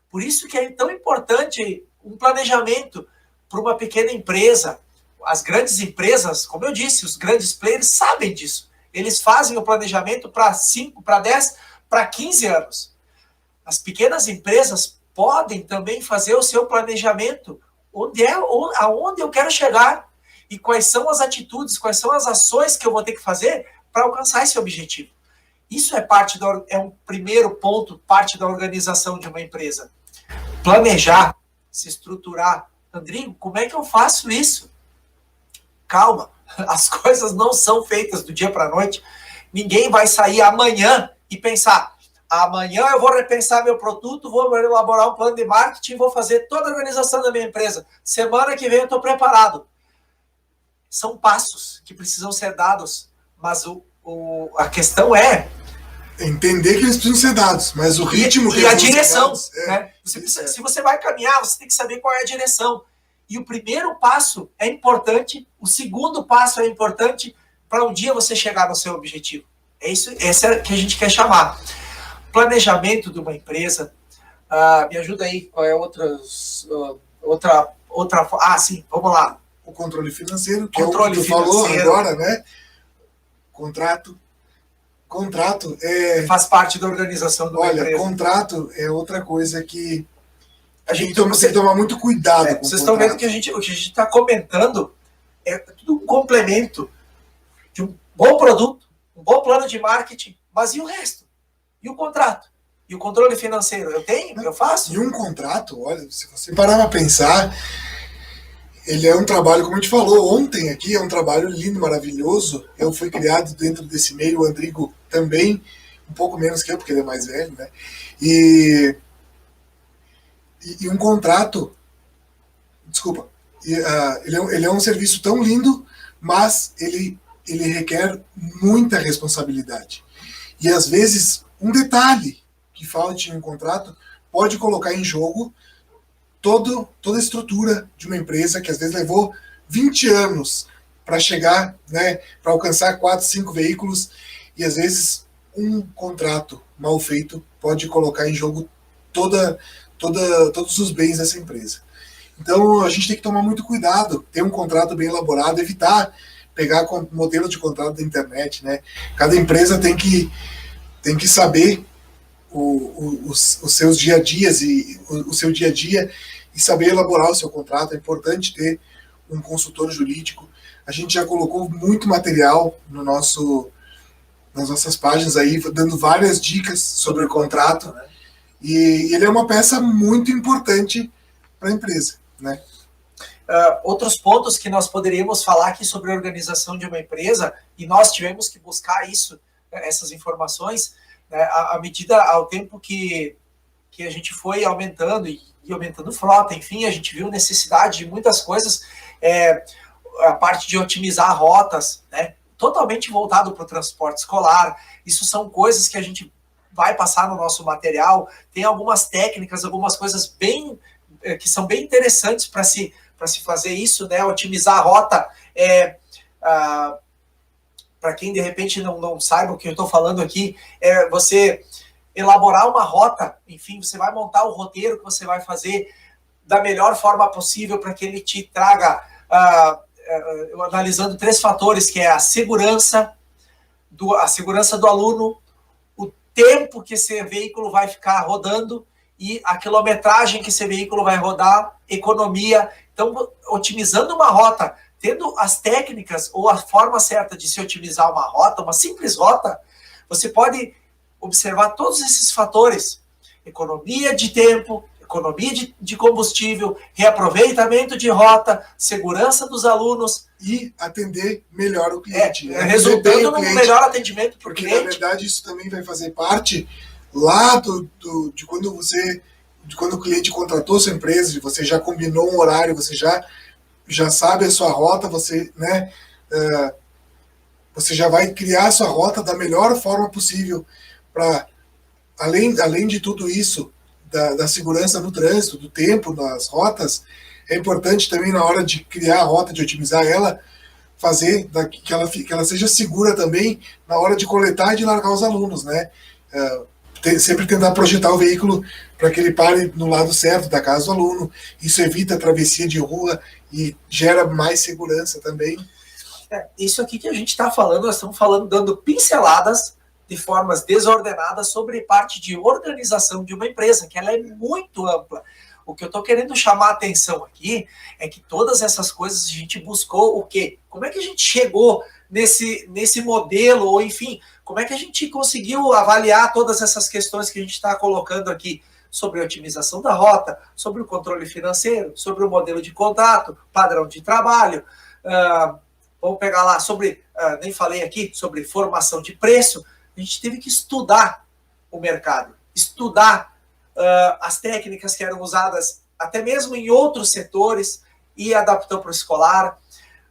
Por isso que é tão importante um planejamento para uma pequena empresa. As grandes empresas, como eu disse, os grandes players sabem disso. Eles fazem o planejamento para 5, para 10, para 15 anos. As pequenas empresas podem também fazer o seu planejamento aonde eu quero chegar e quais são as atitudes, quais são as ações que eu vou ter que fazer para alcançar esse objetivo. Isso é um primeiro ponto, parte da organização de uma empresa. Planejar, se estruturar. Rodrigo, como é que eu faço isso? Calma, as coisas não são feitas do dia para a noite. Ninguém vai sair amanhã e pensar, amanhã eu vou repensar meu produto, vou elaborar um plano de marketing, vou fazer toda a organização da minha empresa. Semana que vem eu estou preparado. São passos que precisam ser dados, mas a questão é entender que eles precisam ser dados, mas o ritmo e a direção. Né? Se você vai caminhar, você tem que saber qual é a direção. E o primeiro passo é importante, o segundo passo é importante para um dia você chegar no seu objetivo. Esse é que a gente quer chamar. Planejamento de uma empresa. Me ajuda aí, qual é outra. Sim, vamos lá. O controle financeiro, que controle é o que tu falou agora, né? Contrato faz parte da organização de uma empresa. Olha, contrato é outra coisa que a gente tem que tomar muito cuidado com vocês estão vendo que o que a gente está comentando é tudo um complemento de um bom produto, um bom plano de marketing, mas e o resto? E o contrato? E o controle financeiro? Eu faço? E um contrato, olha, se você parar para pensar, ele é um trabalho, como a gente falou ontem aqui, é um trabalho lindo, maravilhoso. Eu fui criado dentro desse meio, o Andrigo também, um pouco menos que eu, porque ele é mais velho, né? E um contrato, desculpa, ele é um serviço tão lindo, mas ele requer muita responsabilidade. E às vezes um detalhe que falte em um contrato pode colocar em jogo toda a estrutura de uma empresa que às vezes levou 20 anos para chegar, né, para alcançar 4, 5 veículos, e às vezes um contrato mal feito pode colocar em jogo todos os bens dessa empresa. Então a gente tem que tomar muito cuidado, ter um contrato bem elaborado, evitar pegar modelo de contrato da internet, né? Cada empresa tem que saber os seus dia a dias e o seu dia a dia e saber elaborar o seu contrato. É importante ter um consultor jurídico. A gente já colocou muito material nas nossas páginas aí, dando várias dicas sobre o contrato, né? E ele é uma peça muito importante para a empresa, né? Outros pontos que nós poderíamos falar aqui sobre a organização de uma empresa, e nós tivemos que buscar essas informações, né, à medida, ao tempo que a gente foi aumentando e aumentando frota, enfim, a gente viu necessidade de muitas coisas, a parte de otimizar rotas, né, totalmente voltado para o transporte escolar. Isso são coisas que a gente vai passar no nosso material. Tem algumas técnicas, algumas coisas que são bem interessantes para se fazer isso, né? Otimizar a rota. Para quem de repente não saiba o que eu estou falando aqui, você elaborar uma rota, enfim, você vai montar o roteiro que você vai fazer da melhor forma possível para que ele te traga, analisando 3 fatores, que é a segurança do aluno, o tempo que esse veículo vai ficar rodando e a quilometragem que esse veículo vai rodar, economia. Então, otimizando uma rota, tendo as técnicas ou a forma certa de se otimizar uma rota, uma simples rota, você pode observar todos esses fatores: economia de tempo, economia de combustível, reaproveitamento de rota, segurança dos alunos. E atender melhor o cliente. Resultando num melhor atendimento para o cliente. Porque, na verdade, isso também vai fazer parte lá de quando o cliente contratou sua empresa, você já combinou um horário, você já sabe a sua rota, você, né, você já vai criar a sua rota da melhor forma possível para, além de tudo isso, da segurança no trânsito, do tempo, das rotas. É importante também, na hora de criar a rota, de otimizar ela, fazer que ela seja segura também na hora de coletar e de largar os alunos, né? Sempre tentar projetar o veículo para que ele pare no lado certo da casa do aluno. Isso evita a travessia de rua e gera mais segurança também. Isso aqui que a gente está falando, nós estamos falando, dando pinceladas de formas desordenadas sobre parte de organização de uma empresa, que ela é muito ampla. O que eu estou querendo chamar a atenção aqui é que todas essas coisas a gente buscou o quê? Como é que a gente chegou nesse modelo, ou enfim, como é que a gente conseguiu avaliar todas essas questões que a gente está colocando aqui, sobre a otimização da rota, sobre o controle financeiro, sobre o modelo de contrato, padrão de trabalho, vamos pegar lá, nem falei aqui, sobre formação de preço. A gente teve que estudar o mercado, estudar as técnicas que eram usadas até mesmo em outros setores e adaptou para o escolar,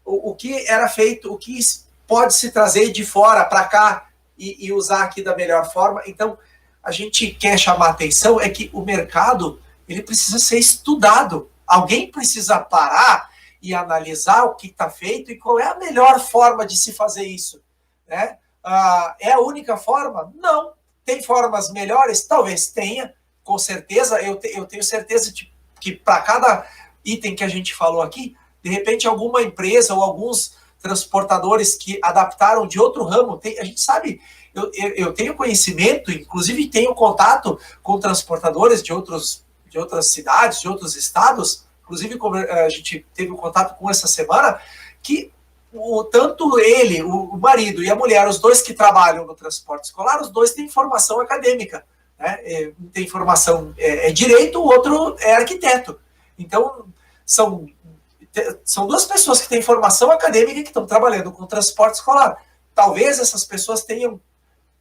o que era feito, o que pode se trazer de fora para cá e usar aqui da melhor forma. Então, a gente quer chamar a atenção é que o mercado, ele precisa ser estudado. Alguém precisa parar e analisar o que está feito e qual é a melhor forma de se fazer isso, né? É a única forma? Não. Tem formas melhores? Talvez tenha, com certeza. Eu tenho certeza que para cada item que a gente falou aqui, de repente alguma empresa ou alguns transportadores que adaptaram de outro ramo, a gente sabe, eu tenho conhecimento, inclusive tenho contato com transportadores de outras cidades, de outros estados, inclusive a gente teve um contato com essa semana, que tanto ele, o marido e a mulher, os dois que trabalham no transporte escolar, os dois têm formação acadêmica, né? Um tem formação direito, o outro é arquiteto. Então, são duas pessoas que têm formação acadêmica que estão trabalhando com transporte escolar. Talvez essas pessoas tenham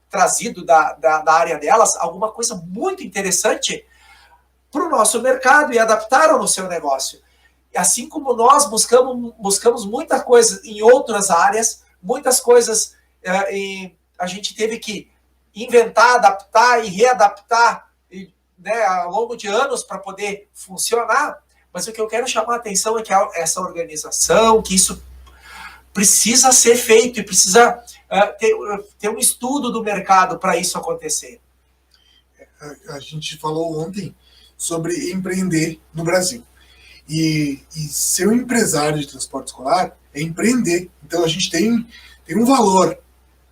trazido da área delas alguma coisa muito interessante para o nosso mercado e adaptaram no seu negócio. Assim como nós buscamos muita coisa em outras áreas, muitas coisas a gente teve que inventar, adaptar e readaptar, né, ao longo de anos para poder funcionar. Mas o que eu quero chamar a atenção é que essa organização, que isso precisa ser feito e precisa ter um estudo do mercado para isso acontecer. A gente falou ontem sobre empreender no Brasil. E ser um empresário de transporte escolar é empreender. Então a gente tem um valor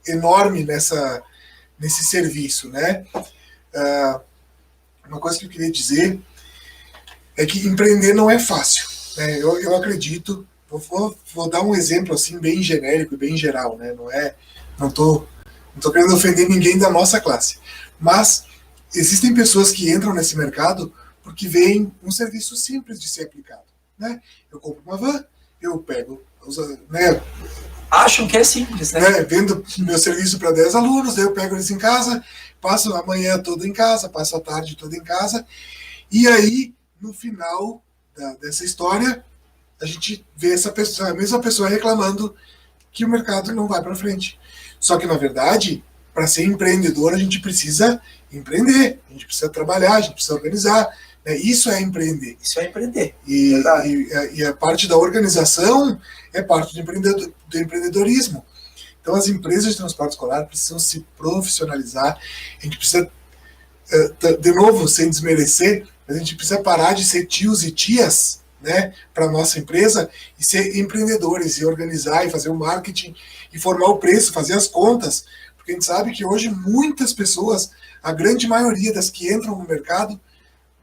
enorme nesse serviço, né? Uma coisa que eu queria dizer é que empreender não é fácil, né? Eu acredito, vou dar um exemplo assim bem genérico e bem geral, né? Não tô querendo ofender ninguém da nossa classe, mas existem pessoas que entram nesse mercado porque veem um serviço simples de ser aplicado, né? Eu compro uma van, eu pego, né? Acham que é simples, né? Vendo meu serviço para 10 alunos, daí eu pego eles em casa, passo a manhã toda em casa, passo a tarde toda em casa, e aí, no final dessa história, a gente vê a mesma pessoa reclamando que o mercado não vai para frente. Só que, na verdade, para ser empreendedor, a gente precisa empreender, a gente precisa trabalhar, a gente precisa organizar. Né? Isso é empreender. Isso é empreender. E a parte da organização é parte do empreendedorismo. Então, as empresas de transporte escolar precisam se profissionalizar. A gente precisa, de novo, sem desmerecer, a gente precisa parar de ser tios e tias, né, para a nossa empresa e ser empreendedores e organizar e fazer o marketing e formar o preço, fazer as contas. Porque a gente sabe que hoje muitas pessoas, a grande maioria das que entram no mercado,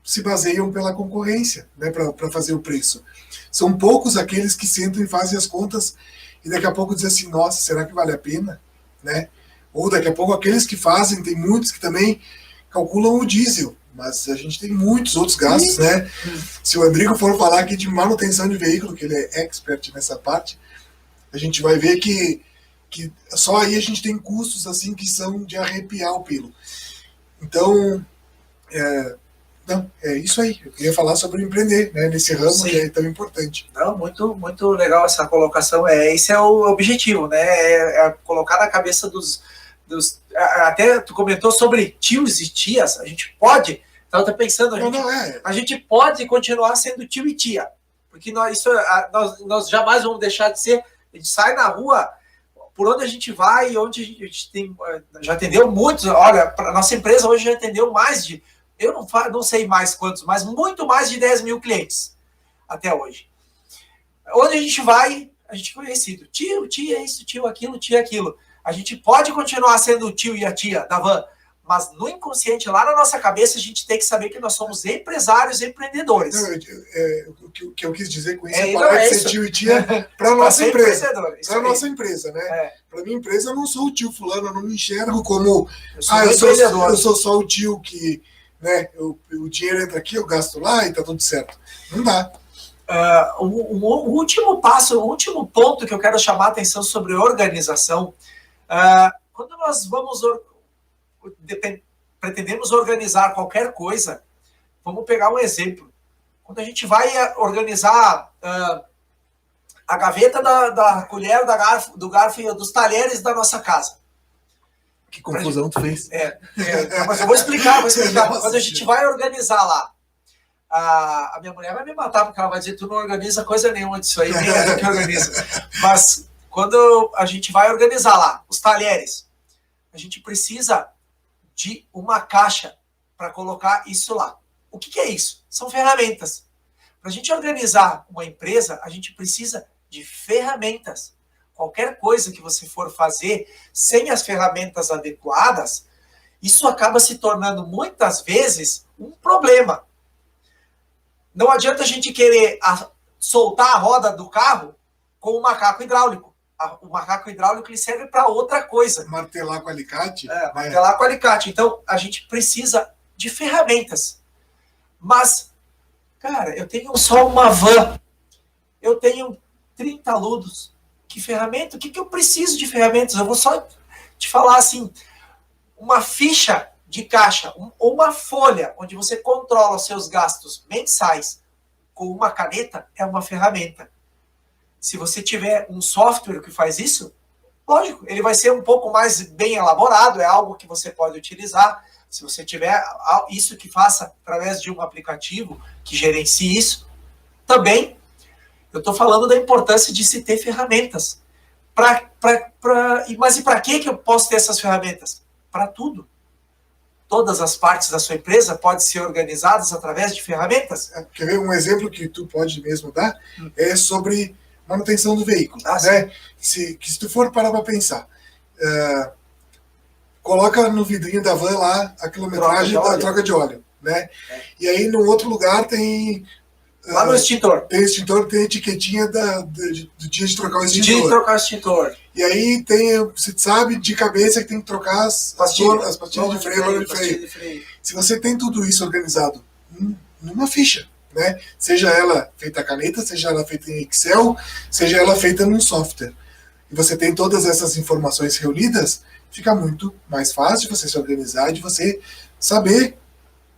se baseiam pela concorrência, né, para fazer o preço. São poucos aqueles que sentam e fazem as contas e daqui a pouco dizem assim, nossa, será que vale a pena? Né? Ou daqui a pouco aqueles que fazem, tem muitos que também calculam o diesel, mas a gente tem muitos outros gastos, né? Se o Andrigo for falar aqui de manutenção de veículo, que ele é expert nessa parte, a gente vai ver que só aí a gente tem custos assim que são de arrepiar o pelo. Então, é isso aí. Eu queria falar sobre empreender, né, nesse ramo. Sim. Que é tão importante. Não, muito, muito legal essa colocação. Esse é o objetivo, né? É colocar na cabeça dos. Até tu comentou sobre tios e tias. A gente pode. Então, tá pensando, a gente pode continuar sendo tio e tia. Porque nós jamais vamos deixar de ser. A gente sai na rua, por onde a gente vai, onde a gente tem. Já atendeu muitos. Olha, a nossa empresa hoje já atendeu mais de. Eu não sei mais quantos, mas muito mais de 10 mil clientes até hoje. Onde a gente vai, a gente é conhecido. Tio, tia, isso, tio, aquilo, tia, aquilo. A gente pode continuar sendo o tio e a tia da van, mas no inconsciente, lá na nossa cabeça, a gente tem que saber que nós somos empresários e empreendedores. O que eu quis dizer com isso é parar de ser tio e tia para a nossa empresa. Para a nossa empresa, né? Para a minha empresa, eu não sou o tio fulano, eu não me enxergo como... Eu sou só o tio que... Né, o dinheiro entra aqui, eu gasto lá e tá tudo certo. Não dá. O último passo, o último ponto que eu quero chamar a atenção sobre organização, quando nós pretendemos organizar qualquer coisa, vamos pegar um exemplo. Quando a gente vai organizar a gaveta da colher, do garfo e dos talheres da nossa casa. Que confusão tu fez. Mas eu vou explicar. Quando a gente vai organizar lá, a minha mulher vai me matar, porque ela vai dizer, tu não organiza coisa nenhuma disso aí, nem é tu que organiza. Mas quando a gente vai organizar lá os talheres, a gente precisa de uma caixa para colocar isso lá. O que é isso? São ferramentas. Para a gente organizar uma empresa, a gente precisa de ferramentas. Qualquer coisa que você for fazer sem as ferramentas adequadas, isso acaba se tornando muitas vezes um problema. Não adianta a gente querer soltar a roda do carro com o macaco hidráulico. O macaco hidráulico ele serve para outra coisa. Martelar com alicate? Martelar com alicate. Então, a gente precisa de ferramentas. Mas, cara, eu tenho só uma van. Eu tenho 30 alunos. Que ferramenta? O que eu preciso de ferramentas? Eu vou só te falar assim, uma ficha de caixa, ou uma folha, onde você controla os seus gastos mensais com uma caneta, é uma ferramenta. Se você tiver um software que faz isso, Lógico, ele vai ser um pouco mais bem elaborado, é algo que você pode utilizar. Se você tiver isso que faça através de um aplicativo que gerencie isso, também eu estou falando da importância de se ter ferramentas. Mas e para que eu posso ter essas ferramentas? Para tudo. Todas as partes da sua empresa podem ser organizadas através de ferramentas. Quer ver um exemplo que tu pode mesmo dar? É sobre manutenção do veículo. Né? Se tu for parar para pensar, coloca no vidrinho da van lá a quilometragem da troca de óleo. Né? E aí, no outro lugar, tem... Lá no extintor. Tem extintor, tem a etiquetinha do dia de trocar o extintor. Dia de trocar o extintor. E aí você sabe de cabeça que tem que trocar as pastilhas de freio, de freio. Se você tem tudo isso organizado numa ficha, né? Seja ela feita a caneta, seja ela feita em Excel, seja ela feita num software, e você tem todas essas informações reunidas, fica muito mais fácil de você se organizar, de você saber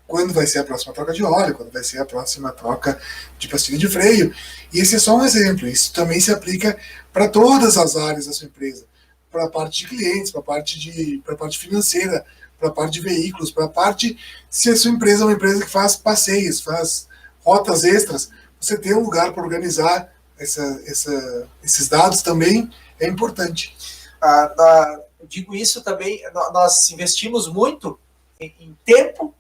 quando vai ser a próxima troca de óleo, quando vai ser a próxima troca de pastilha de freio. E esse é só um exemplo. Isso também se aplica para todas as áreas da sua empresa. Para a parte de clientes, para a parte financeira, para a parte de veículos, para a parte... Se a sua empresa é uma empresa que faz passeios, faz rotas extras, você ter um lugar para organizar esses dados também é importante. Eu digo isso também, nós investimos muito em tempo...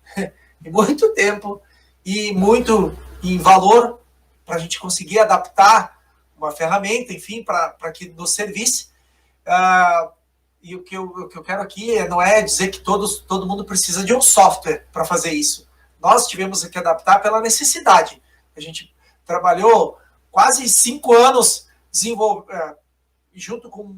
muito tempo e muito em valor para a gente conseguir adaptar uma ferramenta, enfim, para que nos servisse. E o que eu quero aqui não é dizer que todo mundo precisa de um software para fazer isso. Nós tivemos que adaptar pela necessidade. A gente trabalhou quase 5 anos junto com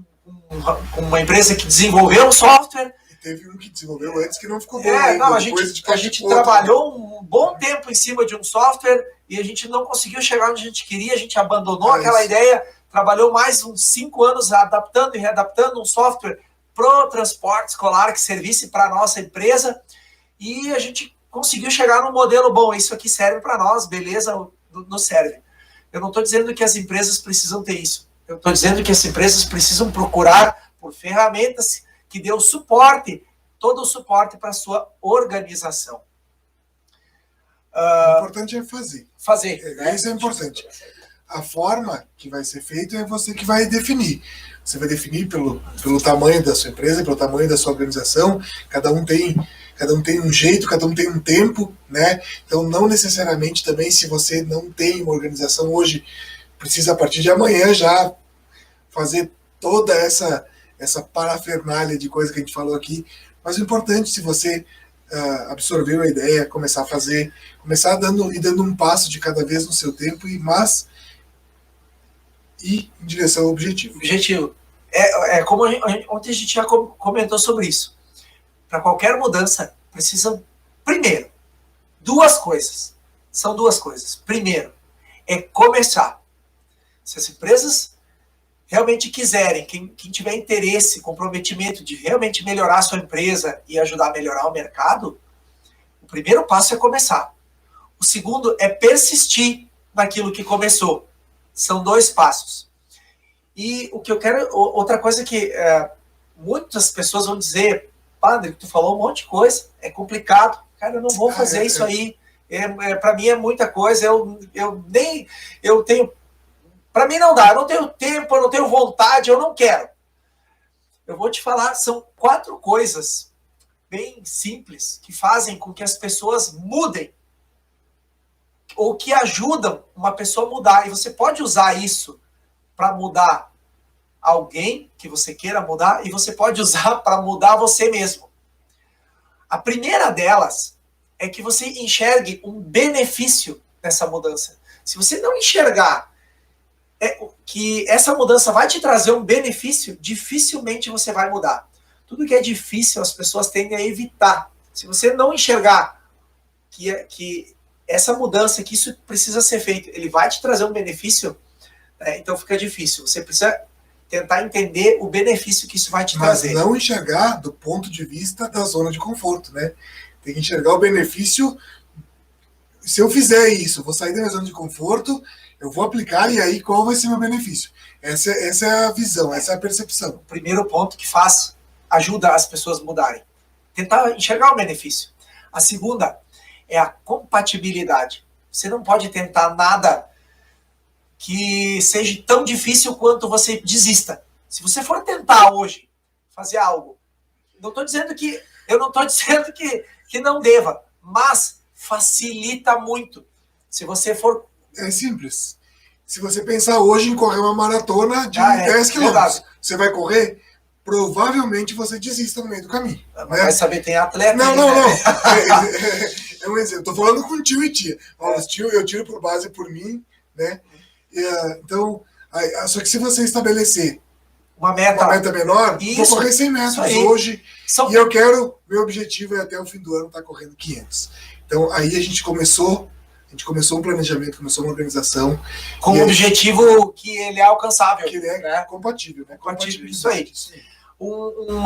uma empresa que desenvolveu um software. Teve um que desenvolveu antes que não ficou bom. A gente trabalhou um bom tempo em cima de um software e a gente não conseguiu chegar onde a gente queria, a gente abandonou aquela ideia, trabalhou mais uns 5 anos adaptando e readaptando um software pro transporte escolar que servisse para a nossa empresa e a gente conseguiu chegar num modelo bom. Isso aqui serve para nós, beleza, nos serve. Eu não estou dizendo que as empresas precisam ter isso. Eu estou dizendo que as empresas precisam procurar por ferramentas que dê o suporte, todo o suporte para a sua organização. O importante é fazer. Né? Isso é importante. A forma que vai ser feita é você que vai definir. Você vai definir pelo tamanho da sua empresa, pelo tamanho da sua organização. Cada um tem um jeito, cada um tem um tempo, né? Então, não necessariamente também, se você não tem uma organização hoje, precisa a partir de amanhã já fazer toda essa parafernália de coisa que a gente falou aqui, mas o importante, se você absorveu a ideia, começar a fazer, começar dando um passo de cada vez no seu tempo, mas ir em direção ao objetivo. Objetivo. Como ontem a gente já comentou sobre isso. Para qualquer mudança, precisam, primeiro, duas coisas. São duas coisas. Primeiro, é começar. Se as empresas realmente quiserem, quem tiver interesse, comprometimento de realmente melhorar a sua empresa e ajudar a melhorar o mercado, o primeiro passo é começar. O segundo é persistir naquilo que começou. São 2 passos. E o que eu quero... Outra coisa que muitas pessoas vão dizer, Padre, tu falou um monte de coisa, é complicado. Cara, eu não vou fazer isso aí. Para mim é muita coisa. Eu tenho... Para mim não dá, eu não tenho tempo, eu não tenho vontade, eu não quero. Eu vou te falar, são 4 coisas bem simples que fazem com que as pessoas mudem ou que ajudam uma pessoa a mudar. E você pode usar isso para mudar alguém que você queira mudar e você pode usar para mudar você mesmo. A primeira delas é que você enxergue um benefício nessa mudança. Se você não enxergar que essa mudança vai te trazer um benefício, dificilmente você vai mudar. Tudo que é difícil, as pessoas tendem a evitar. Se você não enxergar que essa mudança, que isso precisa ser feito, ele vai te trazer um benefício, então fica difícil. Você precisa tentar entender o benefício que isso vai te trazer. Mas não enxergar do ponto de vista da zona de conforto, né? Tem que enxergar o benefício. Se eu fizer isso, vou sair da minha zona de conforto, Eu vou aplicar e aí qual vai ser meu benefício? Essa é a visão, essa é a percepção. O primeiro ponto que ajuda as pessoas a mudarem. Tentar enxergar o benefício. A segunda é a compatibilidade. Você não pode tentar nada que seja tão difícil quanto você desista. Se você for tentar hoje fazer algo, eu não estou dizendo que não deva, mas facilita muito. Se você for... É simples. Se você pensar hoje em correr uma maratona de 10 quilômetros, você vai correr, provavelmente você desista no meio do caminho. Mas né? Vai saber, tem atleta... Não. É um exemplo. Estou falando com tio e tia. Eu tiro por base por mim, né? Então, só que se você estabelecer uma meta menor, vou correr 100 metros hoje, e eu quero, meu objetivo é até o fim do ano estar correndo 500. Então, aí a gente começou um planejamento, começou uma organização. Com um objetivo que ele é alcançável. Que ele é compatível, né? Compatível, isso aí. Um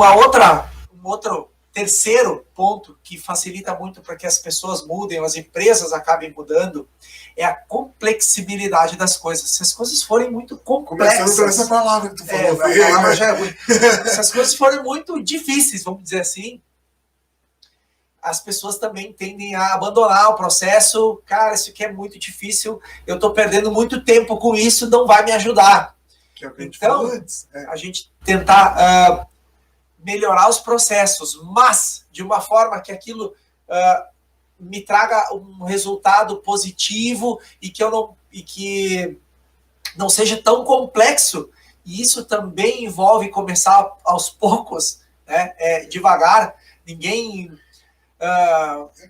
outro terceiro ponto que facilita muito para que as pessoas mudem, as empresas acabem mudando, é a complexibilidade das coisas. Se as coisas forem muito complexas... Começando por essa palavra que tu falou. A palavra já é ruim. Se as coisas forem muito difíceis, vamos dizer assim, as pessoas também tendem a abandonar o processo. Cara, isso aqui é muito difícil, eu estou perdendo muito tempo com isso, não vai me ajudar. Que é o que a gente então, falou antes. A gente tentar melhorar os processos, mas de uma forma que aquilo me traga um resultado positivo e que não seja tão complexo. E isso também envolve começar aos poucos, né? Devagar. Ninguém...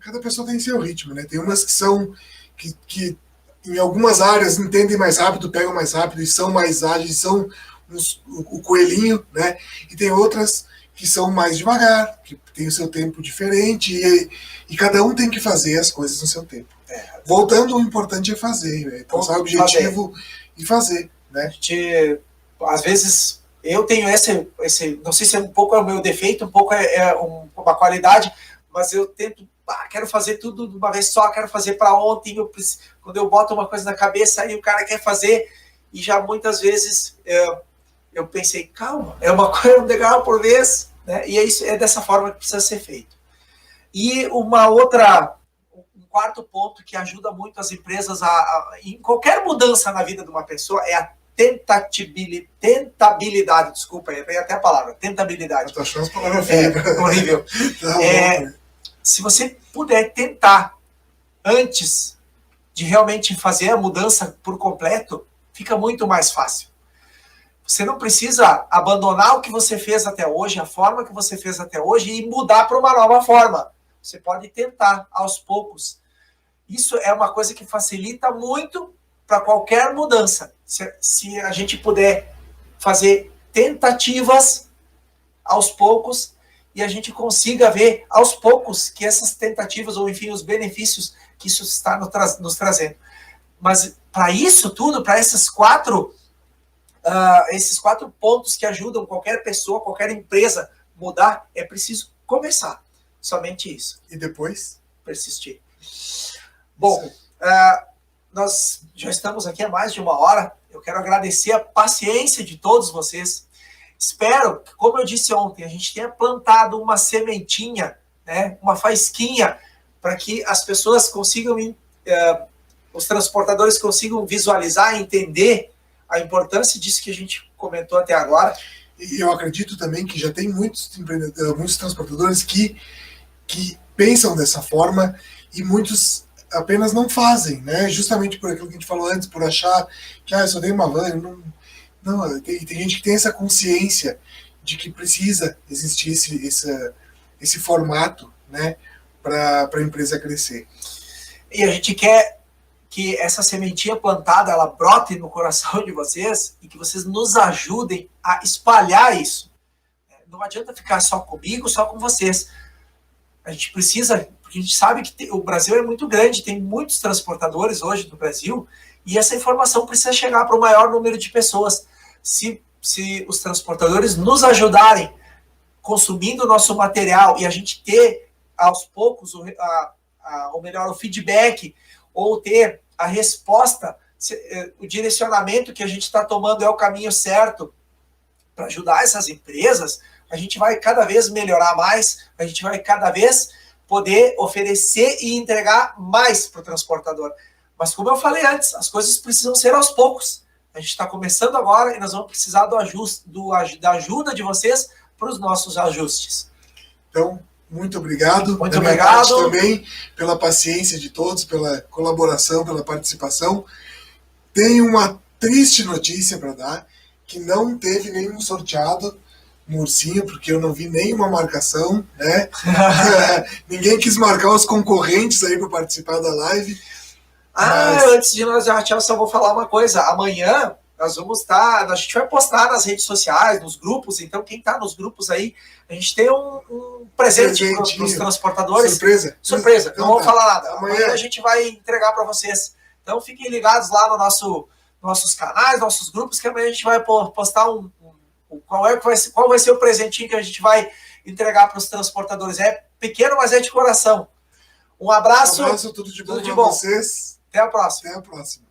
Cada pessoa tem seu ritmo, né? Tem umas que são que em algumas áreas entendem mais rápido, pegam mais rápido e são mais ágeis, são o coelhinho, né? E tem outras que são mais devagar, que tem o seu tempo diferente, e cada um tem que fazer as coisas no seu tempo. Voltando, o importante é fazer, né? Então, o objetivo e fazer, né? Às vezes, eu tenho esse, não sei se é um pouco é o meu defeito, um pouco uma qualidade, mas eu tento, quero fazer tudo de uma vez só, quero fazer para ontem, quando eu boto uma coisa na cabeça, aí o cara quer fazer, e já muitas vezes eu pensei, calma, é um degrau por vez, né? E é dessa forma que precisa ser feito. E um quarto ponto que ajuda muito as empresas em qualquer mudança na vida de uma pessoa é a tentabilidade, desculpa, errei até a palavra, tentabilidade. Eu tô achando as palavras feias. Horrível. Se você puder tentar antes de realmente fazer a mudança por completo, fica muito mais fácil. Você não precisa abandonar o que você fez até hoje, a forma que você fez até hoje, e mudar para uma nova forma. Você pode tentar aos poucos. Isso é uma coisa que facilita muito para qualquer mudança. Se a gente puder fazer tentativas aos poucos e a gente consiga ver aos poucos que essas tentativas, ou enfim, os benefícios que isso está nos trazendo. Mas para isso tudo, para esses quatro pontos que ajudam qualquer pessoa, qualquer empresa mudar, é preciso começar. Somente isso. E depois? Persistir. Bom, nós já estamos aqui há mais de 1 hora. Eu quero agradecer a paciência de todos vocês. Espero que, como eu disse ontem, a gente tenha plantado uma sementinha, né, uma faísquinha, para que as pessoas consigam, os transportadores consigam visualizar e entender a importância disso que a gente comentou até agora. E eu acredito também que já tem muitos transportadores que pensam dessa forma, e muitos apenas não fazem, né? Justamente por aquilo que a gente falou antes, por achar que eu só tenho uma van. Não, tem gente que tem essa consciência de que precisa existir esse formato, né, para a empresa crescer. E a gente quer que essa sementinha plantada, ela brote no coração de vocês e que vocês nos ajudem a espalhar isso. Não adianta ficar só comigo, só com vocês. A gente precisa, porque a gente sabe que o Brasil é muito grande, tem muitos transportadores hoje no Brasil, e essa informação precisa chegar para o maior número de pessoas. Se os transportadores nos ajudarem consumindo o nosso material e a gente ter aos poucos, ou melhor, o feedback, ou ter a resposta o direcionamento que a gente está tomando é o caminho certo para ajudar essas empresas, a gente vai cada vez melhorar mais, a gente vai cada vez poder oferecer e entregar mais para o transportador. Mas como eu falei antes, as coisas precisam ser aos poucos. A gente está começando agora e nós vamos precisar da ajuda de vocês para os nossos ajustes. Então, muito obrigado. Muito obrigado. Também pela paciência de todos, pela colaboração, pela participação. Tenho uma triste notícia para dar, que não teve nenhum sorteado no Ursinho, porque eu não vi nenhuma marcação, né? Ninguém quis marcar os concorrentes aí para participar da live. Mas... antes de nós eu só vou falar uma coisa. Amanhã nós vamos a gente vai postar nas redes sociais, nos grupos, então quem está nos grupos aí, a gente tem um presente para os transportadores. Surpresa. Então, não vou falar nada. Amanhã a gente vai entregar para vocês. Então fiquem ligados lá no nossos canais, nossos grupos, que amanhã a gente vai postar qual vai ser o presentinho que a gente vai entregar para os transportadores. É pequeno, mas é de coração. Um abraço. Tudo de bom para vocês. Até a próxima. Até a próxima.